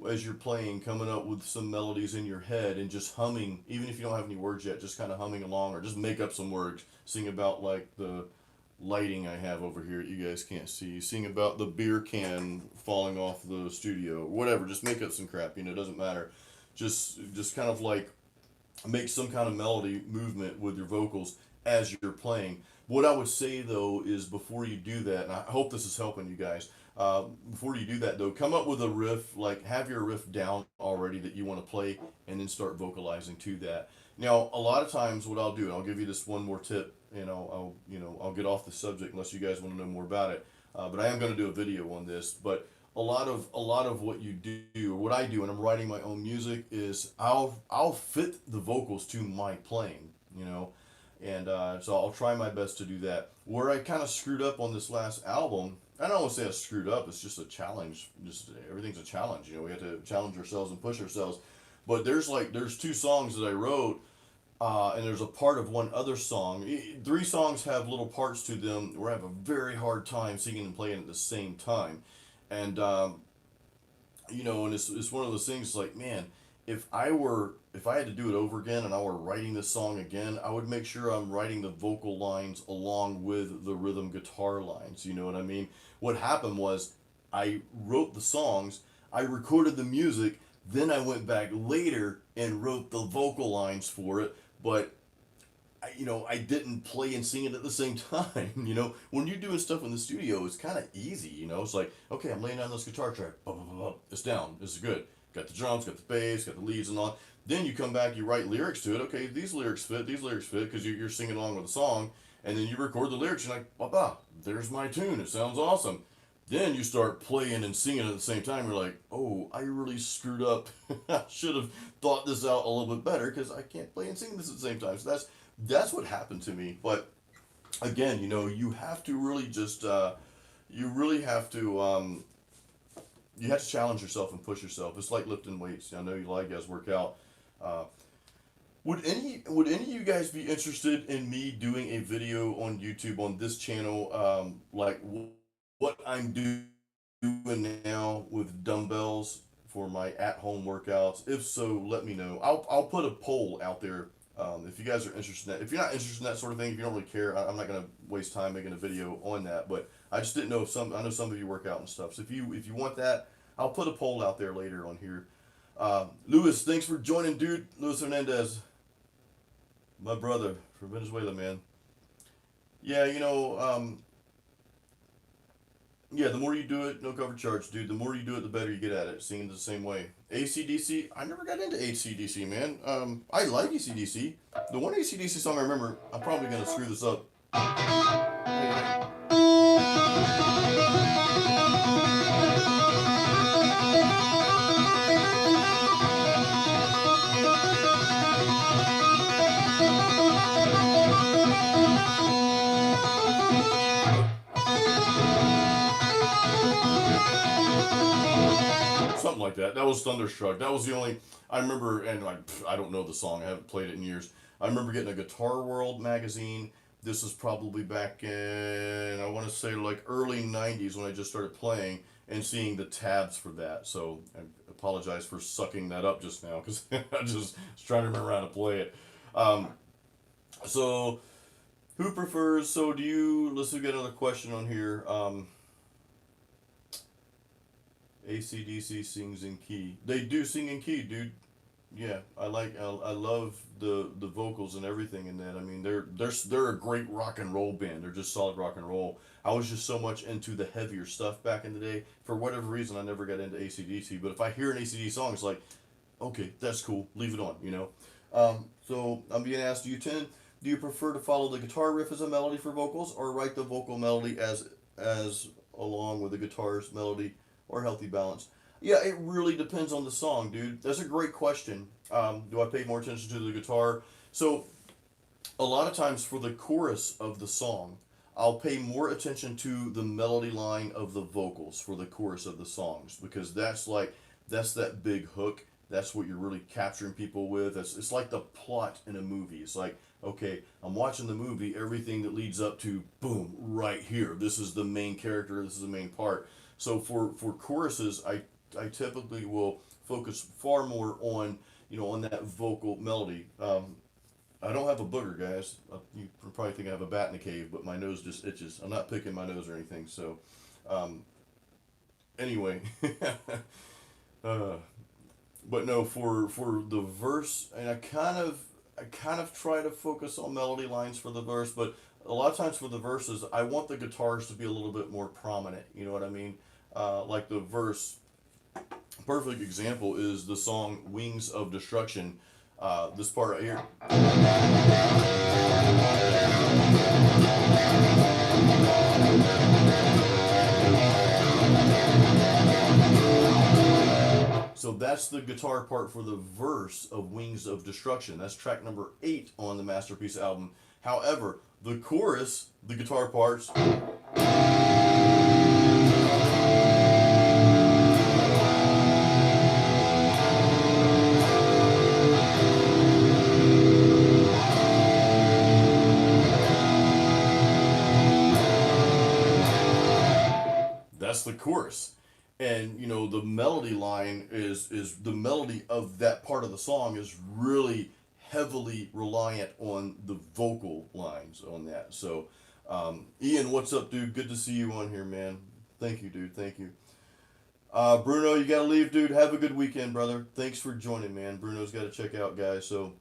as you're playing, coming up with some melodies in your head and just humming, even if you don't have any words yet, just kind of humming along, or just make up some words. Sing about like the lighting I have over here that you guys can't see. Sing about the beer can falling off the studio, whatever. Just make up some crap, you know, it doesn't matter. Just kind of like make some kind of melody movement with your vocals as you're playing. What I would say though is, before you do that, and I hope this is helping you guys, before you do that though, come up with a riff, like have your riff down already that you want to play, and then start vocalizing to that. Now, a lot of times what I'll do, and I'll give you this one more tip, and I'll get off the subject unless you guys want to know more about it. But I am going to do a video on this. But a lot of what you do, or what I do when I'm writing my own music, is I'll fit the vocals to my playing, you know. And so I'll try my best to do that. Where I kind of screwed up on this last album, I don't want to say I screwed up, it's just a challenge. Just everything's a challenge, you know. We have to challenge ourselves and push ourselves. But there's two songs that I wrote, and there's a part of one other song. 3 songs have little parts to them where I have a very hard time singing and playing at the same time. And you know, and it's one of those things like, man, if I had to do it over again and I were writing this song again, I would make sure I'm writing the vocal lines along with the rhythm guitar lines. You know what I mean? What happened was, I wrote the songs, I recorded the music, then I went back later and wrote the vocal lines for it, but I didn't play and sing it at the same time. You know, when you're doing stuff in the studio, it's kind of easy. You know, it's like, okay, I'm laying down this guitar track, blah, blah, blah, blah. It's down, this is good. Got the drums, got the bass, got the leads and all. Then you come back, you write lyrics to it. Okay, these lyrics fit, because you're singing along with the song. And then you record the lyrics, you're like, blah, there's my tune, it sounds awesome. Then you start playing and singing at the same time. You're like, oh, I really screwed up. I should have thought this out a little bit better, because I can't play and sing this at the same time. So that's what happened to me. But again, you know, you have to really just, you have to challenge yourself and push yourself. It's like lifting weights. I know you like guys work out. Would any of you guys be interested in me doing a video on YouTube on this channel, like what I'm doing now with dumbbells for my at-home workouts? If so, let me know. I'll put a poll out there. If you guys are interested in that. If you're not interested in that sort of thing, if you don't really care, I'm not going to waste time making a video on that. But I just didn't know I know some of you work out and stuff. So if you want that, I'll put a poll out there later on here. Luis, thanks for joining, dude. Luis Hernandez, my brother from Venezuela, man. Yeah, you know, yeah, the more you do it, no cover charge, dude. The more you do it, the better you get at it. Singing the same way. AC/DC, I never got into AC/DC, man. I like AC/DC. The one AC/DC song I remember, I'm probably going to screw this up. Something like that. That was Thunderstruck. That was the only I remember, and I don't know the song. I haven't played it in years. I remember getting a Guitar World magazine. This was probably back in, I want to say, like early 90s when I just started playing. and seeing the tabs for that. So I apologize for sucking that up just now because I just was trying to remember how to play it. Um, so who prefers? So do you? Let's get another question on here. ACDC sings in key. They do sing in key, dude. Yeah, I love the vocals and everything in that. I mean, they're a great rock and roll band. They're just solid rock and roll. I was just so much into the heavier stuff back in the day. For whatever reason, I never got into ACDC. But if I hear an ACDC song, it's like, okay, that's cool. Leave it on, you know. So I'm being asked, do you prefer to follow the guitar riff as a melody for vocals, or write the vocal melody as along with the guitar's melody, or healthy balance? Yeah, it really depends on the song, dude. That's a great question. Do I pay more attention to the guitar? So a lot of times for the chorus of the song, I'll pay more attention to the melody line of the vocals for the chorus of the songs, because that's that big hook. That's what you're really capturing people with. It's like the plot in a movie. It's like, okay, I'm watching the movie, everything that leads up to boom, right here. This is the main character, this is the main part. So for choruses, I typically will focus far more on, on that vocal melody. I don't have a booger, guys. You probably think I have a bat in the cave, but my nose just itches. I'm not picking my nose or anything. So, anyway, uh, but no, for the verse, and I kind of try to focus on melody lines for the verse, but a lot of times for the verses, I want the guitars to be a little bit more prominent. You know what I mean? Like the verse. Perfect example is the song "Wings of Destruction." This part right here. So that's the guitar part for the verse of Wings of Destruction. That's track number 8 on the Masterpiece album. However, the chorus, the guitar parts. That's the chorus. And the melody line is the melody of that part of the song is really heavily reliant on the vocal lines on that. So Ian, what's up, dude? Good to see you on here, man. Thank you, dude. Thank you. Bruno, you gotta leave, dude. Have a good weekend, brother. Thanks for joining, man. Bruno's got to check out, guys. So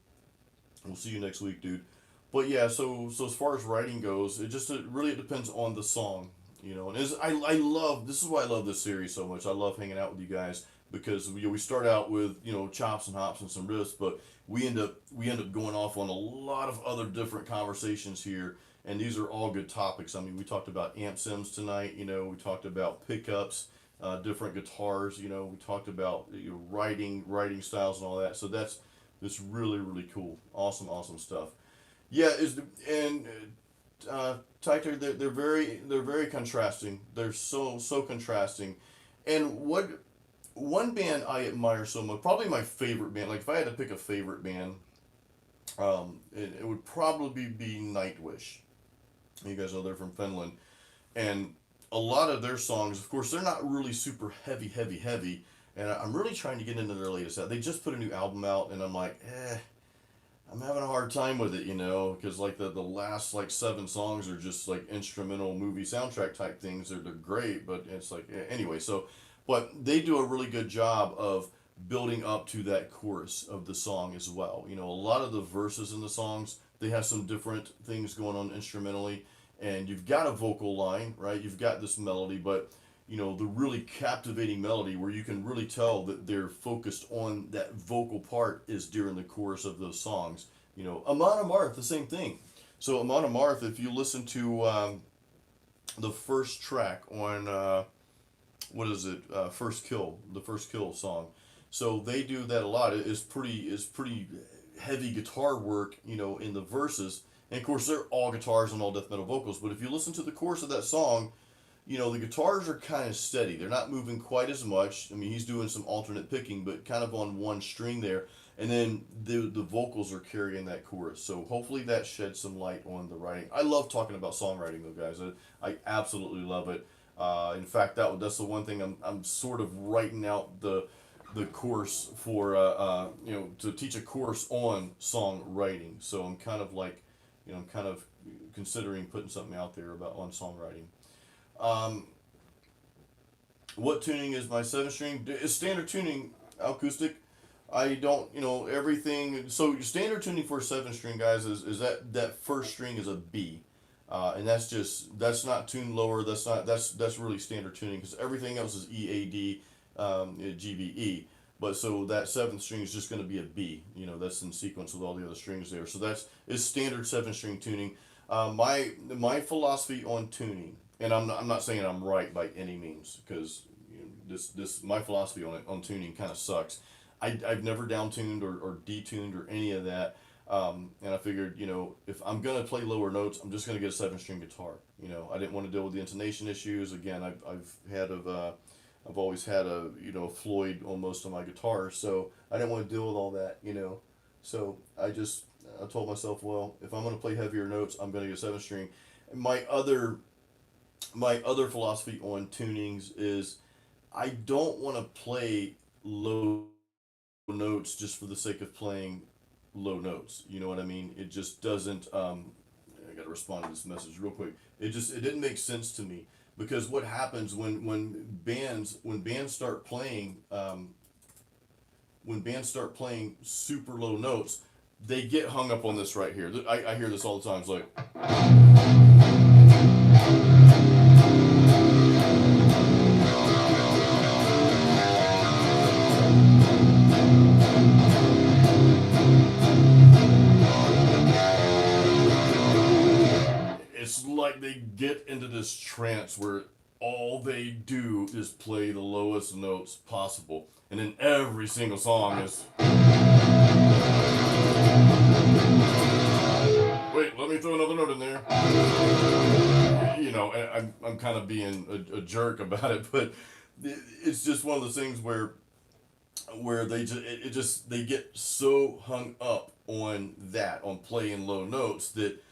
we'll see you next week, dude. But yeah, so as far as writing goes, it really depends on the song. And I love, this is why I love this series so much. I love hanging out with you guys because we start out with chops and hops and some riffs, but we end up going off on a lot of other different conversations here, and these are all good topics. I mean, we talked about amp sims tonight. We talked about pickups, different guitars. We talked about writing styles and all that. So that's really really cool. Awesome stuff. Yeah, Tighter, they're very contrasting. They're so contrasting. And one band I admire so much, probably my favorite band. Like if I had to pick a favorite band, it would probably be Nightwish. You guys know they're from Finland, and a lot of their songs, of course, they're not really super heavy. And I'm really trying to get into their latest out. They just put a new album out, and I'm like, I'm having a hard time with it, because like the last like 7 songs are just like instrumental movie soundtrack type things. They're great, but it's like anyway. So, but they do a really good job of building up to that chorus of the song as well. A lot of the verses in the songs, they have some different things going on instrumentally, and you've got a vocal line, right? You've got this melody, but the really captivating melody where you can really tell that they're focused on that vocal part is during the chorus of those songs. Amon Amarth, the same thing. So Amon Amarth, if you listen to the first track on, what is it, First Kill, the First Kill song. So they do that a lot. It's pretty heavy guitar work, in the verses. And of course, they're all guitars and all death metal vocals. But if you listen to the chorus of that song, the guitars are kind of steady. They're not moving quite as much. I mean, he's doing some alternate picking, but kind of on one string there. And then the vocals are carrying that chorus. So hopefully that sheds some light on the writing. I love talking about songwriting, though, guys. I absolutely love it. In fact, that's the one thing I'm sort of writing out the course for to teach a course on songwriting. So I'm kind of like, I'm kind of considering putting something out there about on songwriting. Um, what tuning is my seven string? Is standard tuning acoustic? I don't, everything. So standard tuning for a seven string, guys, is that first string is a B, and that's not tuned lower. That's really standard tuning because everything else is E A D, G B E. But so that seventh string is just going to be a B. That's in sequence with all the other strings there. So that's is standard seven string tuning. My philosophy on tuning, and I'm not saying I'm right by any means because this my philosophy on tuning kind of sucks. I've never downtuned or detuned or any of that. And I figured, if I'm going to play lower notes, I'm just going to get a seven string guitar. I didn't want to deal with the intonation issues. Again, I've always had a, Floyd on most of my guitars, so I didn't want to deal with all that. So I told myself, well, if I'm going to play heavier notes, I'm going to get a seven string. And my other philosophy on tunings is I don't want to play low notes just for the sake of playing low notes. You know what I mean? It just doesn't. I got to respond to this message real quick. It didn't make sense to me because what happens when bands start playing super low notes, they get hung up on this right here. I hear this all the time. It's like. It's like they get into this trance where all they do is play the lowest notes possible, and then every single song is. Wait, let me throw another note in there. And I'm kind of being a jerk about it, but it's just one of those things where they get so hung up on playing low notes that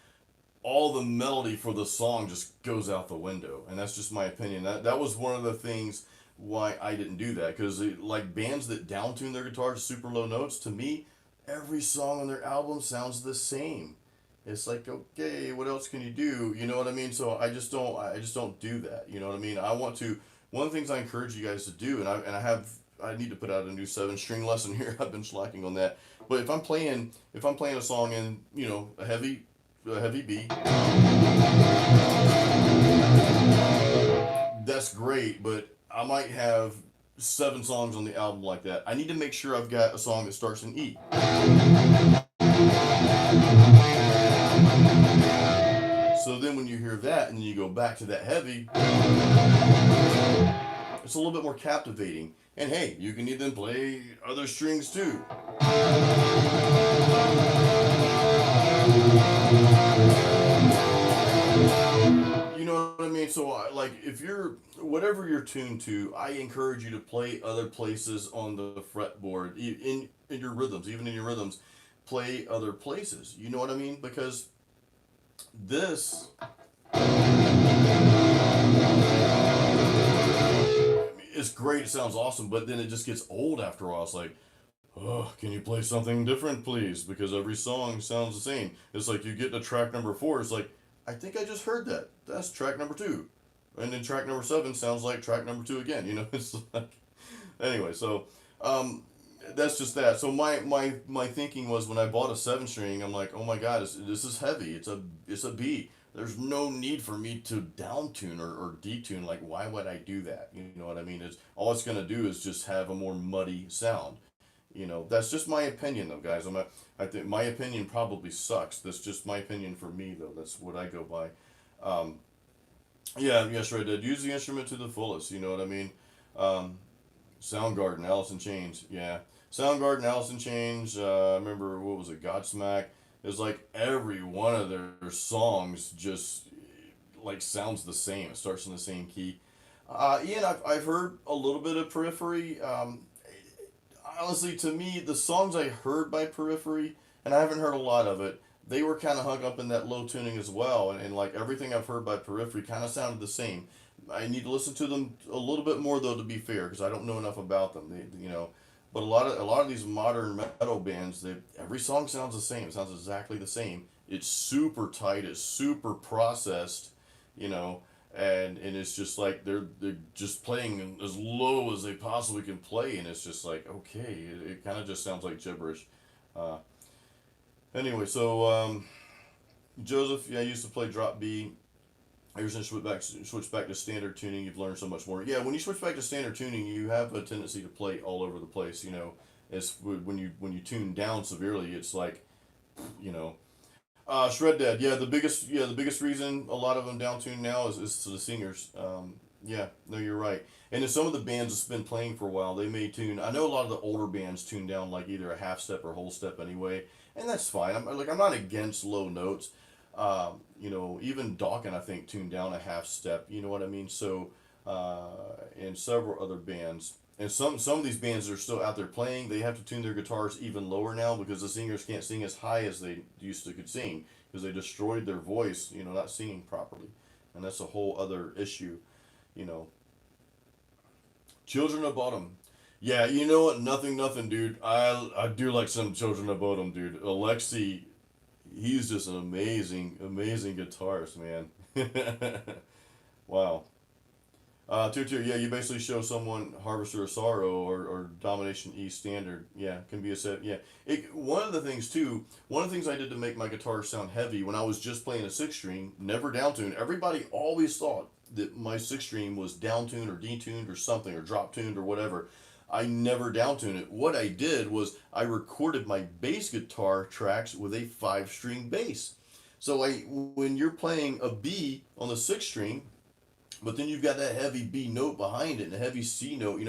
all the melody for the song just goes out the window, and that's just my opinion. That was one of the things why I didn't do that, because like bands that downtune their guitars to super low notes, to me, every song on their album sounds the same. It's like, okay, what else can you do? You know what I mean? So I just don't do that. You know what I mean? I want to. One of the things I encourage you guys to do, I need to put out a new seven string lesson here. I've been slacking on that. But if I'm playing a song in a heavy B, that's great. But I might have 7 songs on the album like that. I need to make sure I've got a song that starts in E. So then when you hear that and then you go back to that heavy, it's a little bit more captivating. And hey, you can even play other strings too. You know what I mean? So, like, if whatever you're tuned to, I encourage you to play other places on the fretboard, in your rhythms, even in your rhythms, play other places. You know what I mean? Because this it's great, it sounds awesome, but then it just gets old after a while. It's like, oh, can you play something different, please? Because every song sounds the same. It's like you get to track number 4, it's like, I think I just heard that. That's track number 2. And then track number 7 sounds like track number 2 again. It's like, anyway, so that's just that. So my thinking was when I bought a 7 string, I'm like, oh my god, this is heavy. It's a B. There's no need for me to downtune or detune. Like, why would I do that? You know what I mean? It's gonna do is just have a more muddy sound. That's just my opinion, though, guys. I think my opinion probably sucks. That's just my opinion for me, though. That's what I go by. Yeah, yes, right. Did use the instrument to the fullest. You know what I mean? Soundgarden, Alice in Chains. Yeah, Soundgarden, Alice in Chains. I remember, what was it? Godsmack. It's like every one of their songs just like sounds the same. It starts in the same key. Ian, I've heard a little bit of Periphery. Honestly, to me, the songs I heard by Periphery, and I haven't heard a lot of it, they were kind of hung up in that low tuning as well. And like everything I've heard by Periphery kind of sounded the same. I need to listen to them a little bit more though, to be fair, because I don't know enough about them. But a lot of these modern metal bands, every song sounds the same. It sounds exactly the same. It's super tight. It's super processed, you know, and it's just like they're just playing as low as they possibly can play, and it's just like, okay, it kind of just sounds like gibberish. Uh, anyway, so Joseph, yeah, I used to play drop B. Ever since switch back to standard tuning, you've learned so much more. Yeah, when you switch back to standard tuning, you have a tendency to play all over the place. As when you tune down severely, it's like, you know, Shred Dead. Yeah, the biggest reason a lot of them down tuned now is to the singers. Yeah, no, you're right. And in some of the bands that's been playing for a while, they may tune. I know a lot of the older bands tune down like either a half step or whole step anyway, and that's fine. I'm not against low notes. Even Dawkins, I think, tuned down a half step. You know what I mean? So, and several other bands, and some of these bands that are still out there playing, they have to tune their guitars even lower now because the singers can't sing as high as they used to could sing because they destroyed their voice. Not singing properly, and that's a whole other issue. You know, Children of Bottom. Yeah, you know what? Nothing, dude. I do like some Children of Bottom, dude. Alexi, he's just an amazing guitarist, man. Wow. Tier two, yeah, you basically show someone Harvester of Sorrow or Domination E standard. Yeah, can be a set. Yeah, one of the things I did to make my guitar sound heavy when I was just playing a six string, never down tuned. Everybody always thought that my six string was down tuned or detuned or something or drop tuned or whatever. I never down tuned it. What I did was I recorded my bass guitar tracks with a five string bass. So when you're playing a B on the six string, but then you've got that heavy B note behind it and a heavy C note,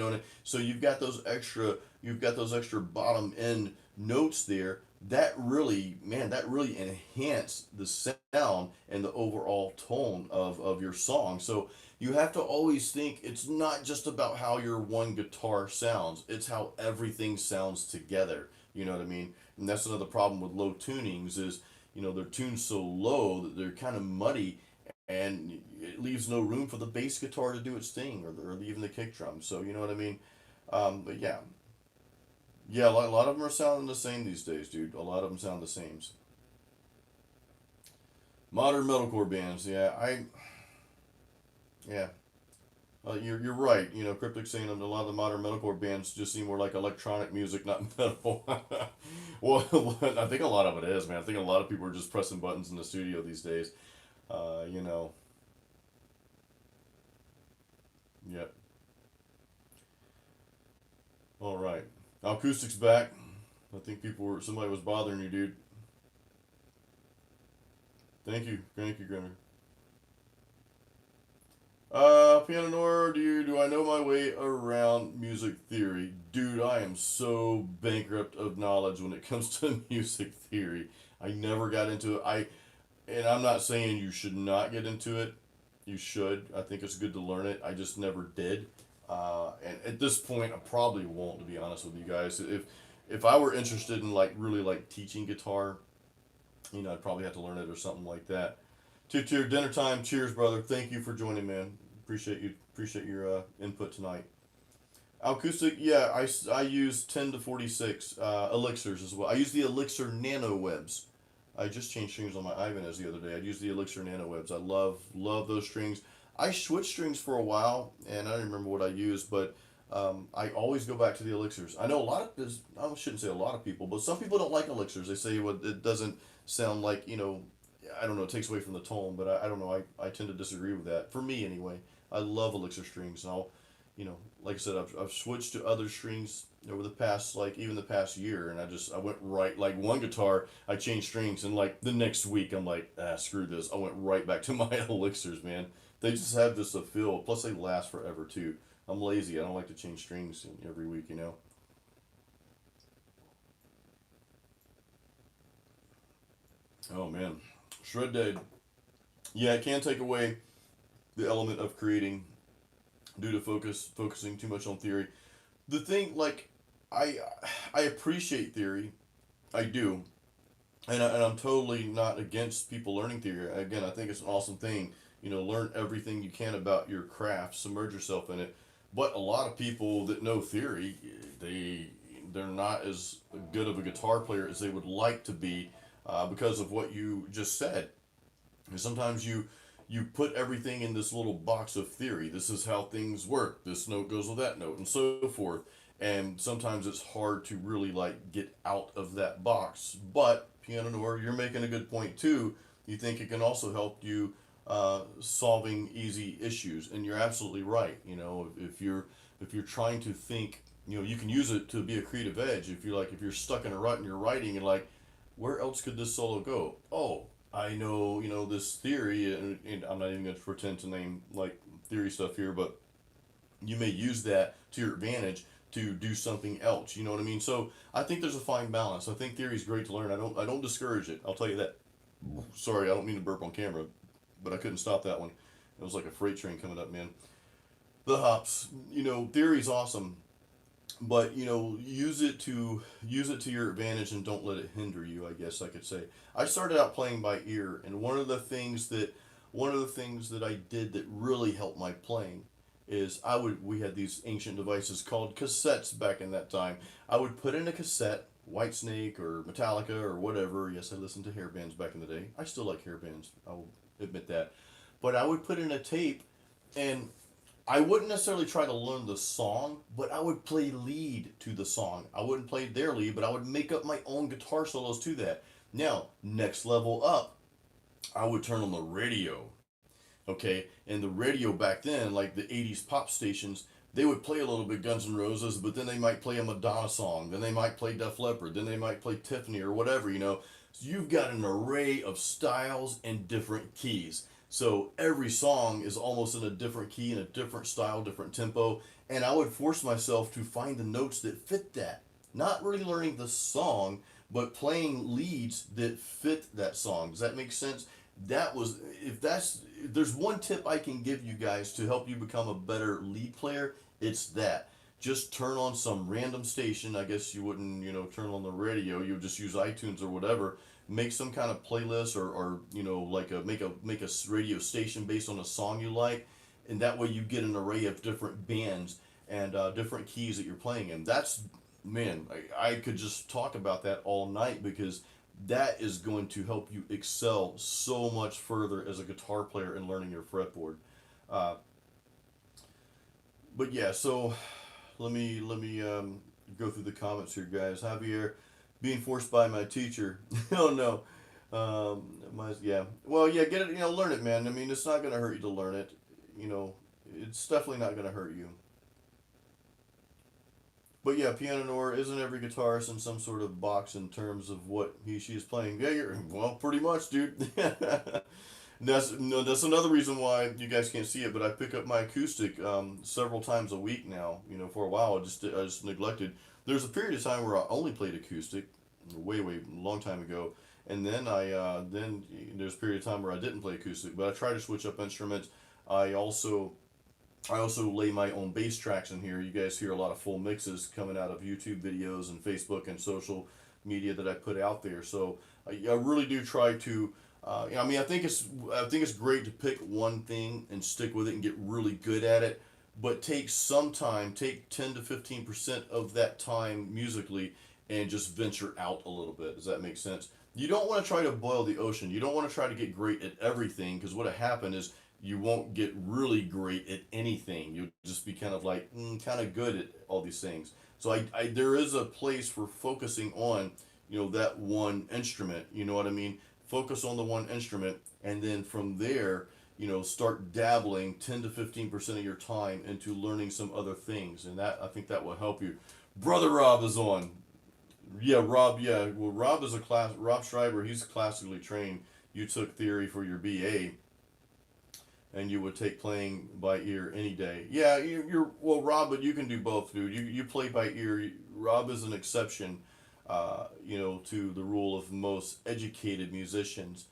so you've got those extra bottom end notes there. That really enhanced the sound and the overall tone of your song. So you have to always think it's not just about how your one guitar sounds, it's how everything sounds together. You know what I mean? And that's another problem with low tunings is, they're tuned so low that they're kind of muddy, and it leaves no room for the bass guitar to do its thing, or even the kick drum. So you know what I mean. But yeah, yeah, a lot of them are sounding the same these days, dude. A lot of them sound the same. Modern metalcore bands, yeah. You're right. Cryptic saying that a lot of the modern metalcore bands just seem more like electronic music, not metal. Well, I think a lot of it is, man. I think a lot of people are just pressing buttons in the studio these days. Uh, you know, Yep. All right. Acoustic's back. I think somebody was bothering you, dude. Thank you, Grimmer. Piano Noir, do I know my way around music theory? Dude, I am so bankrupt of knowledge when it comes to music theory. I never got into it. And I'm not saying you should not get into it. You should. I think it's good to learn it. I just never did. And at this point, I probably won't, to be honest with you guys. If I were interested in like really like teaching guitar, I'd probably have to learn it or something like that. Two dinner time. Cheers, brother. Thank you for joining, man. Appreciate your input tonight. Acoustic, yeah, I use 10 to 46 elixirs as well. I use the elixir nano webs. I just changed strings on my Ibanez the other day. I used the elixir nano webs. I love those strings. I switched strings for a while, and I don't remember what I used, but I always go back to the elixirs. I know I shouldn't say a lot of people, but some people don't like elixirs. They say it doesn't sound like, I don't know, it takes away from the tone, but I don't know. I tend to disagree with that. For me, anyway. I love elixir strings, and like I said, I've switched to other strings over the past, like even the past year, and I went right, like one guitar, I changed strings, and like the next week, I'm like, screw this. I went right back to my elixirs, man. They just have this a feel. Plus, they last forever too. I'm lazy. I don't like to change strings every week. Oh man, Shred Dead. Yeah, it can take away the element of creating due to focusing too much on theory. The thing, like, I I appreciate theory, I do, and I'm totally not against people learning theory. Again, I think it's an awesome thing. learn everything you can about your craft, submerge yourself in it. But a lot of people that know theory, they they're not as good of a guitar player as they would like to be, because of what you just said. And sometimes you put everything in this little box of theory. This is how things work. This note goes with that note, and so forth. And sometimes it's hard to really like get out of that box. But piano noir, you're making a good point too. You think it can also help you solving easy issues, and you're absolutely right. If you're trying to think, you can use it to be a creative edge. If you're stuck in a rut and you're writing, and like, where else could this solo go? Oh, I know, this theory, and I'm not even going to pretend to name like theory stuff here, but you may use that to your advantage to do something else. You know what I mean? So I think there's a fine balance. I think theory is great to learn. I don't discourage it. I'll tell you that. Sorry, I don't mean to burp on camera, but I couldn't stop that one. It was like a freight train coming up, man. The hops, theory's awesome, but use it to your advantage and don't let it hinder you, I guess I could say. I started out playing by ear, and one of the things that I did that really helped my playing is we had these ancient devices called cassettes back in that time. I would put in a cassette, Whitesnake or Metallica or whatever. Yes, I listened to hair bands back in the day. I still like hair bands, I'll admit that. But I would put in a tape, and I wouldn't necessarily try to learn the song, but I would play lead to the song. I wouldn't play their lead, but I would make up my own guitar solos to that. Now, next level up, I would turn on the radio. Okay, and the radio back then, like the 80s pop stations, they would play a little bit Guns N' Roses, but then they might play a Madonna song, then they might play Def Leppard, then they might play Tiffany or whatever. So you've got an array of styles and different keys. So every song is almost in a different key, in a different style, different tempo, and I would force myself to find the notes that fit that. Not really learning the song, but playing leads that fit that song. Does that make sense? That was if there's one tip I can give you guys to help you become a better lead player, it's that. Just turn on some random station. I guess you wouldn't, turn on the radio. You would just use iTunes or whatever. Make some kind of playlist, or like make a radio station based on a song you like, and that way you get an array of different bands and different keys that you're playing in. That's, man, I could just talk about that all night, because that is going to help you excel so much further as a guitar player in learning your fretboard. Uh, but yeah, so let me go through the comments here, guys. Javier, being forced by my teacher. Oh no. Yeah. Well, yeah, get it. Learn it, man. I mean, it's not gonna hurt you to learn it. You know, it's definitely not gonna hurt you. But yeah, piano noir, isn't every guitarist in some sort of box in terms of what she is playing? Yeah, well, pretty much, dude. That's no, that's another reason why you guys can't see it. But I pick up my acoustic several times a week now. For a while, I just neglected. There's a period of time where I only played acoustic, way long time ago, and then there's a period of time where I didn't play acoustic. But I try to switch up instruments. I also I also lay my own bass tracks in here. You guys hear a lot of full mixes coming out of YouTube videos and Facebook and social media that I put out there. So I really do try to. I mean, I think it's great to pick one thing and stick with it and get really good at it. But take some time, take 10 to 15% of that time musically, and just venture out a little bit. Does that make sense? You don't want to try to boil the ocean. You don't want to try to get great at everything, because what'll happen is you won't get really great at anything. You'll just be kind of like kind of good at all these things. So there is a place for focusing on that one instrument. You know what I mean? Focus on the one instrument, and then from there start dabbling 10 to 15% of your time into learning some other things, and that I think that will help you. Brother Rob is on. Yeah, Rob. Yeah, well, Rob is a class. Rob Schreiber. He's classically trained. You took theory for your BA, and you would take playing by ear any day. Yeah, you're well, Rob, but you can do both, dude. You play by ear. Rob is an exception, to the rule of most educated musicians.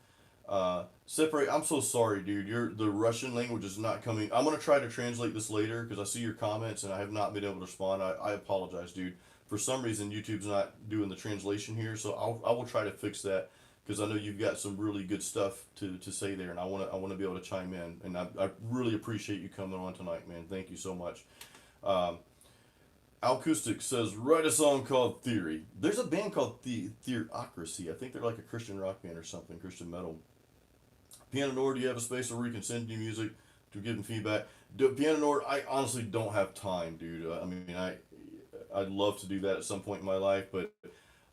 Separate. I'm so sorry, dude. The Russian language is not coming. I'm gonna try to translate this later because I see your comments and I have not been able to respond. I apologize, dude. For some reason, YouTube's not doing the translation here, so I will try to fix that because I know you've got some really good stuff to say there, and I want to be able to chime in, and I really appreciate you coming on tonight, man. Thank you so much. Um, Acoustic says, write a song called Theory. There's a band called Theocracy. I think they're like a Christian rock band or something, Christian metal. Piano Nord, do you have a space where you can send you music to give them feedback? Piano Nord, I honestly don't have time, dude. I mean, I'd love to do that at some point in my life, but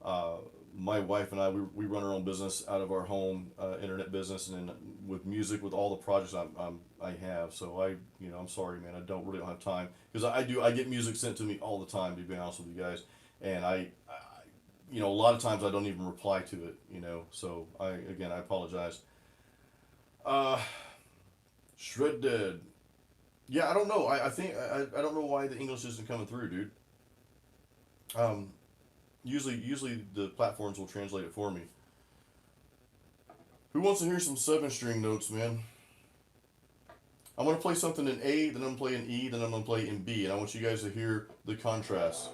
uh, my wife and we run our own business out of our home, internet business, and then with music, with all the projects I have. So I'm sorry, man, I don't really don't have time, because I get music sent to me all the time, to be honest with you guys, and a lot of times I don't even reply to it, so I apologize. Uh, Shred Dead. Yeah, I don't know. I think I don't know why the English isn't coming through, dude. Um, usually the platforms will translate it for me. Who wants to hear some seven string notes, man? I'm gonna play something in A, then I'm gonna play in E, then I'm gonna play in B, and I want you guys to hear the contrast.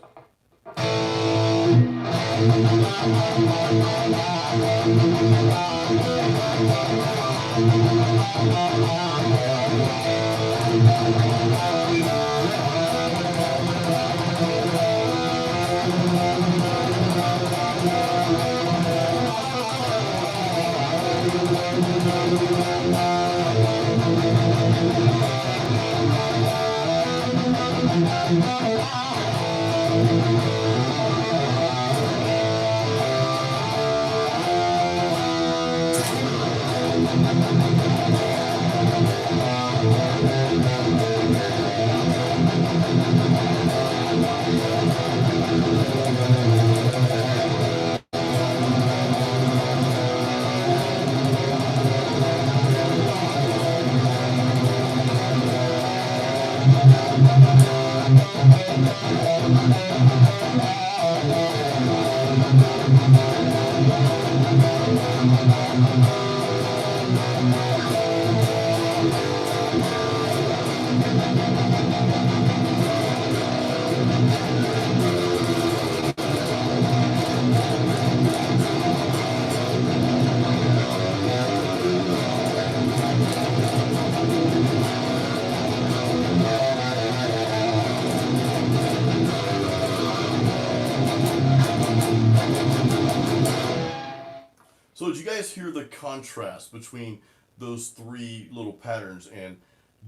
So did you guys hear the contrast between those three little patterns? And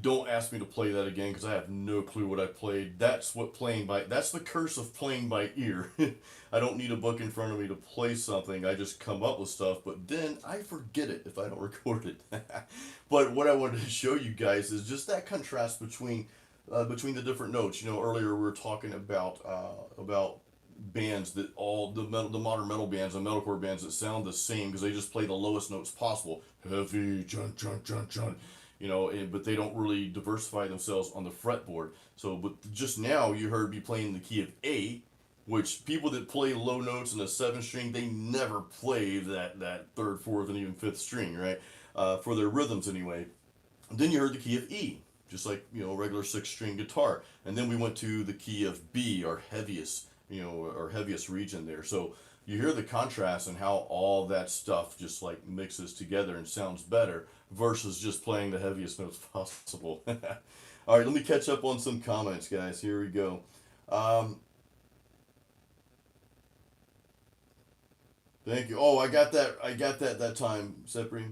don't ask me to play that again, because I have no clue what I played. That's the curse of playing by ear. I don't need a book in front of me to play something. I just come up with stuff, but then I forget it if I don't record it. But what I wanted to show you guys is just that contrast between the different notes. Earlier we were talking about bands that the modern metal bands and metalcore bands that sound the same because they just play the lowest notes possible, heavy, chun chun chun chun, but they don't really diversify themselves on the fretboard. So, but just now you heard me playing the key of A, which people that play low notes in a seven string, they never play that third, fourth, and even fifth string, right? For their rhythms anyway. And then you heard the key of E, just like regular six string guitar. And then we went to the key of B, our heaviest region there. So you hear the contrast and how all that stuff just like mixes together and sounds better versus just playing the heaviest notes possible. All right, let me catch up on some comments, guys. Here we go. Um, Thank you. Oh, I got that. I got that time, Sepri.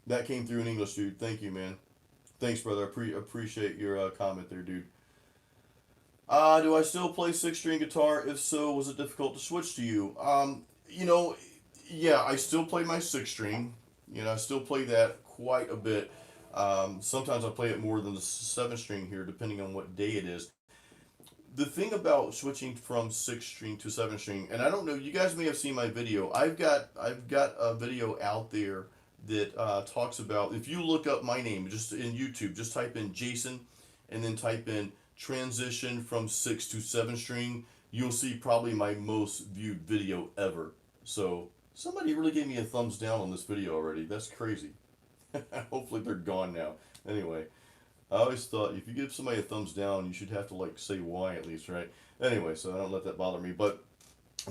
That came through in English, dude. Thank you, man. Thanks, brother. I appreciate your comment there, dude. Do I still play six string guitar? If so, was it difficult to switch to you? Yeah, I still play my six string. I still play that quite a bit. Sometimes I play it more than the seven string here, depending on what day it is. The thing about switching from six string to seven string, and I don't know, you guys may have seen my video. I've got a video out there that talks about, if you look up my name just in YouTube, just type in Jason, and then type in transition from six to seven string, you'll see probably my most viewed video ever. So somebody really gave me a thumbs down on this video already. That's crazy. Hopefully they're gone now. Anyway, I always thought if you give somebody a thumbs down, you should have to like say why at least, right? Anyway, so I don't let that bother me. But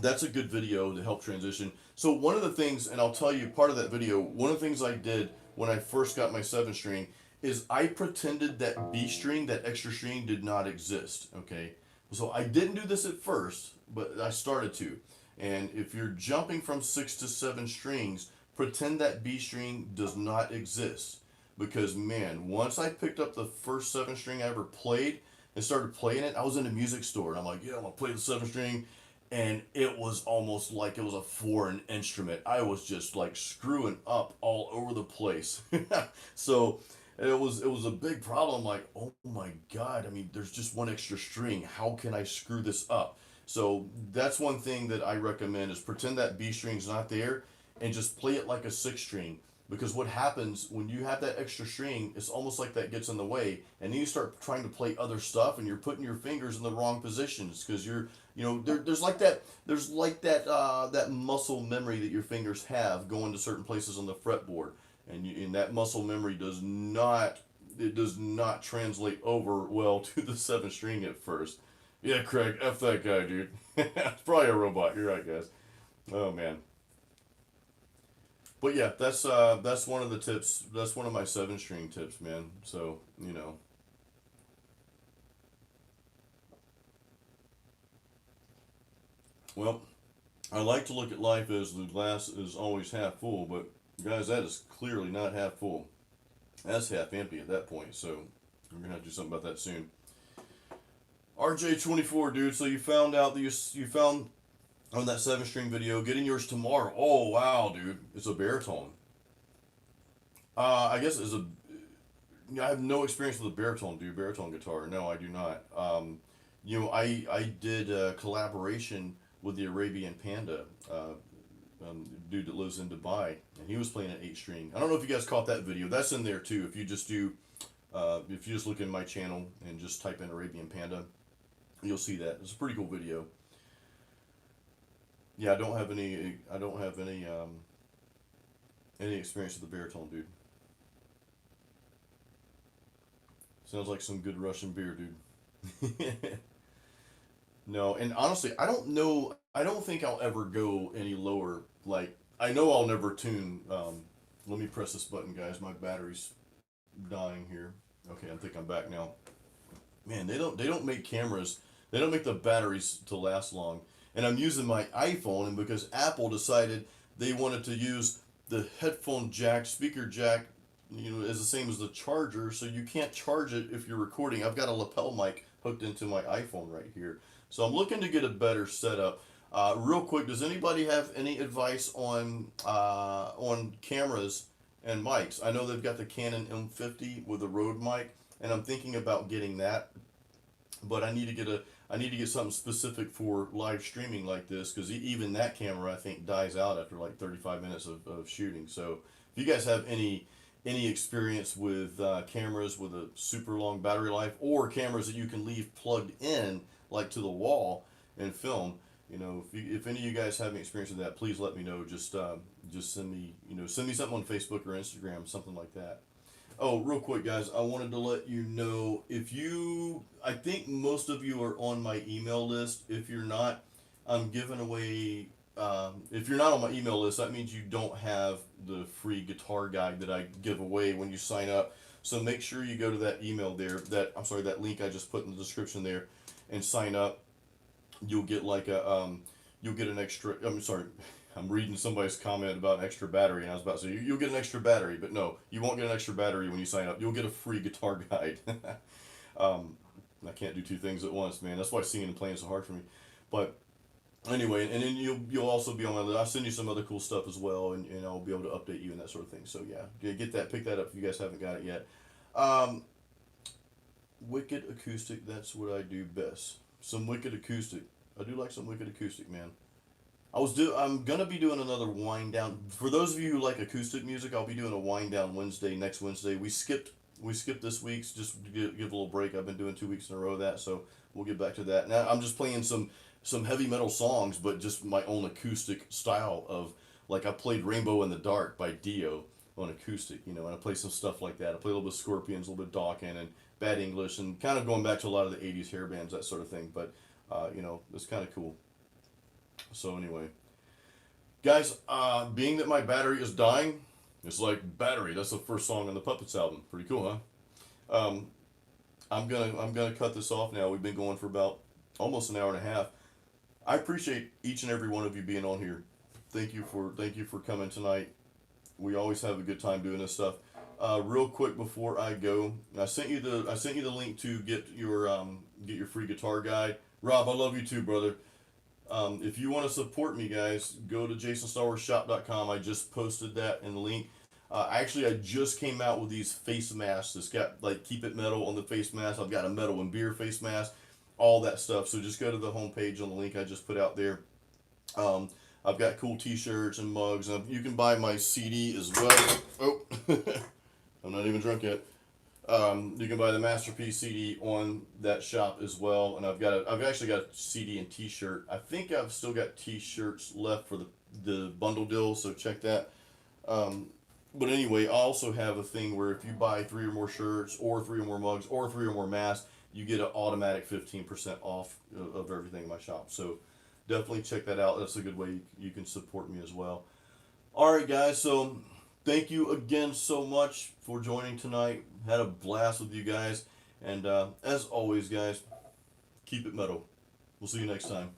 that's a good video to help transition. So one of the things, and I'll tell you part of that video, one of the things I did when I first got my 7 string is I pretended that B string, that extra string, did not exist. Okay, so I didn't do this at first, but I started to. And if you're jumping from 6 to 7 strings, pretend that B string does not exist. Because man, once I picked up the first 7 string I ever played and started playing it, I was in a music store and I'm like, yeah, I'm gonna play the 7 string, and it was almost like it was a foreign instrument. I was just like screwing up all over the place. So it was a big problem. Like, oh my god! I mean, there's just one extra string. How can I screw this up? So that's one thing that I recommend is pretend that B string's not there and just play it like a 6 string. Because what happens when you have that extra string, it's almost like that gets in the way, and then you start trying to play other stuff, and you're putting your fingers in the wrong positions because there's like that muscle memory that your fingers have going to certain places on the fretboard, and that muscle memory does not translate over well to the 7 string at first. Yeah, Craig, F that guy, dude. It's probably a robot. You're right, guys. Oh man. But yeah, that's one of the tips. That's one of my 7 string tips, man. So well, I like to look at life as the glass is always half full, but guys, that is clearly not half full. That's half empty at that point. So we're gonna have to do something about that soon. RJ24, dude. So you found out that you found on that 7 string video, getting yours tomorrow. Oh wow, dude, it's a baritone. I guess it's a. I have no experience with a baritone, dude. Baritone guitar. No, I do not. I did a collaboration with the Arabian Panda, dude that lives in Dubai, and he was playing an 8 string. I don't know if you guys caught that video. That's in there too. If you just look in my channel and just type in Arabian Panda, you'll see that. It's a pretty cool video. Yeah, I don't have any experience with the baritone, dude. Sounds like some good Russian beer, dude. No, and honestly, I don't know. I don't think I'll ever go any lower. Like, I know I'll never tune. Let me press this button, guys. My battery's dying here. Okay, I think I'm back now. Man, they don't make cameras. They don't make the batteries to last long. And I'm using my iPhone, and because Apple decided they wanted to use the headphone jack, speaker jack, is the same as the charger, so you can't charge it if you're recording. I've got a lapel mic hooked into my iPhone right here, so I'm looking to get a better setup. Real quick, does anybody have any advice on cameras and mics? I know they've got the Canon M50 with a Rode mic, and I'm thinking about getting that, but I need to get something specific for live streaming like this because even that camera I think dies out after like 35 minutes of shooting. So if you guys have any experience with cameras with a super long battery life or cameras that you can leave plugged in like to the wall and film, if any of you guys have any experience with that, please let me know. Just send me something on Facebook or Instagram, something like that. Oh, real quick, guys, I wanted to let you know I think most of you are on my email list. If you're not, I'm giving away. If you're not on my email list, that means you don't have the free guitar guide that I give away when you sign up. So make sure you go to that email there. That link I just put in the description there, and sign up. You'll get you'll get an extra. I'm sorry. I'm reading somebody's comment about an extra battery, and I was about to say you'll get an extra battery, but no, you won't get an extra battery when you sign up. You'll get a free guitar guide. um, I can't do two things at once, man. That's why singing and playing is so hard for me. But anyway, and then you'll also be on my list. I'll send you some other cool stuff as well, and I'll be able to update you and that sort of thing. So yeah, get that, pick that up if you guys haven't got it yet. Um, Wicked acoustic. That's what I do best. Some wicked acoustic. I do like some wicked acoustic, man. I'm gonna be doing another wind down. For those of you who like acoustic music, I'll be doing a wind down Wednesday next Wednesday. We skipped this week's just to give a little break. I've been doing 2 weeks in a row of that, so we'll get back to that. Now I'm just playing some heavy metal songs, but just my own acoustic style of like I played Rainbow in the Dark by Dio on acoustic, and I play some stuff like that. I play a little bit of Scorpions, a little bit of Dawkins, and Bad English, and kind of going back to a lot of the '80s hair bands, that sort of thing. But it's kind of cool. So anyway, guys, being that my battery is dying, it's like battery. That's the first song on the Puppets album. Pretty cool, huh? I'm gonna cut this off now. We've been going for about almost an hour and a half. I appreciate each and every one of you being on here. Thank you for coming tonight. We always have a good time doing this stuff. Real quick before I go, I sent you the link to get your free guitar guide. Rob, I love you too, brother. If you want to support me, guys, go to jasonstarwarsshop.com. I just posted that in the link. Actually, I just came out with these face masks. It's got like Keep It Metal on the face mask. I've got a Metal and Beer face mask, all that stuff. So just go to the homepage on the link I just put out there. Um, I've got cool T-shirts and mugs. You can buy my CD as well. Oh, I'm not even drunk yet. You can buy the Masterpiece CD on that shop as well, and I've actually got a CD and T-shirt. I think I've still got T-shirts left for the bundle deal, so check that. Um, but anyway, I also have a thing where if you buy 3 or more shirts, or 3 or more mugs, or 3 or more masks, you get an automatic 15% off of everything in my shop. So definitely check that out. That's a good way you can support me as well. All right, guys. So thank you again so much for joining tonight. Had a blast with you guys. And as always, guys, keep it metal. We'll see you next time.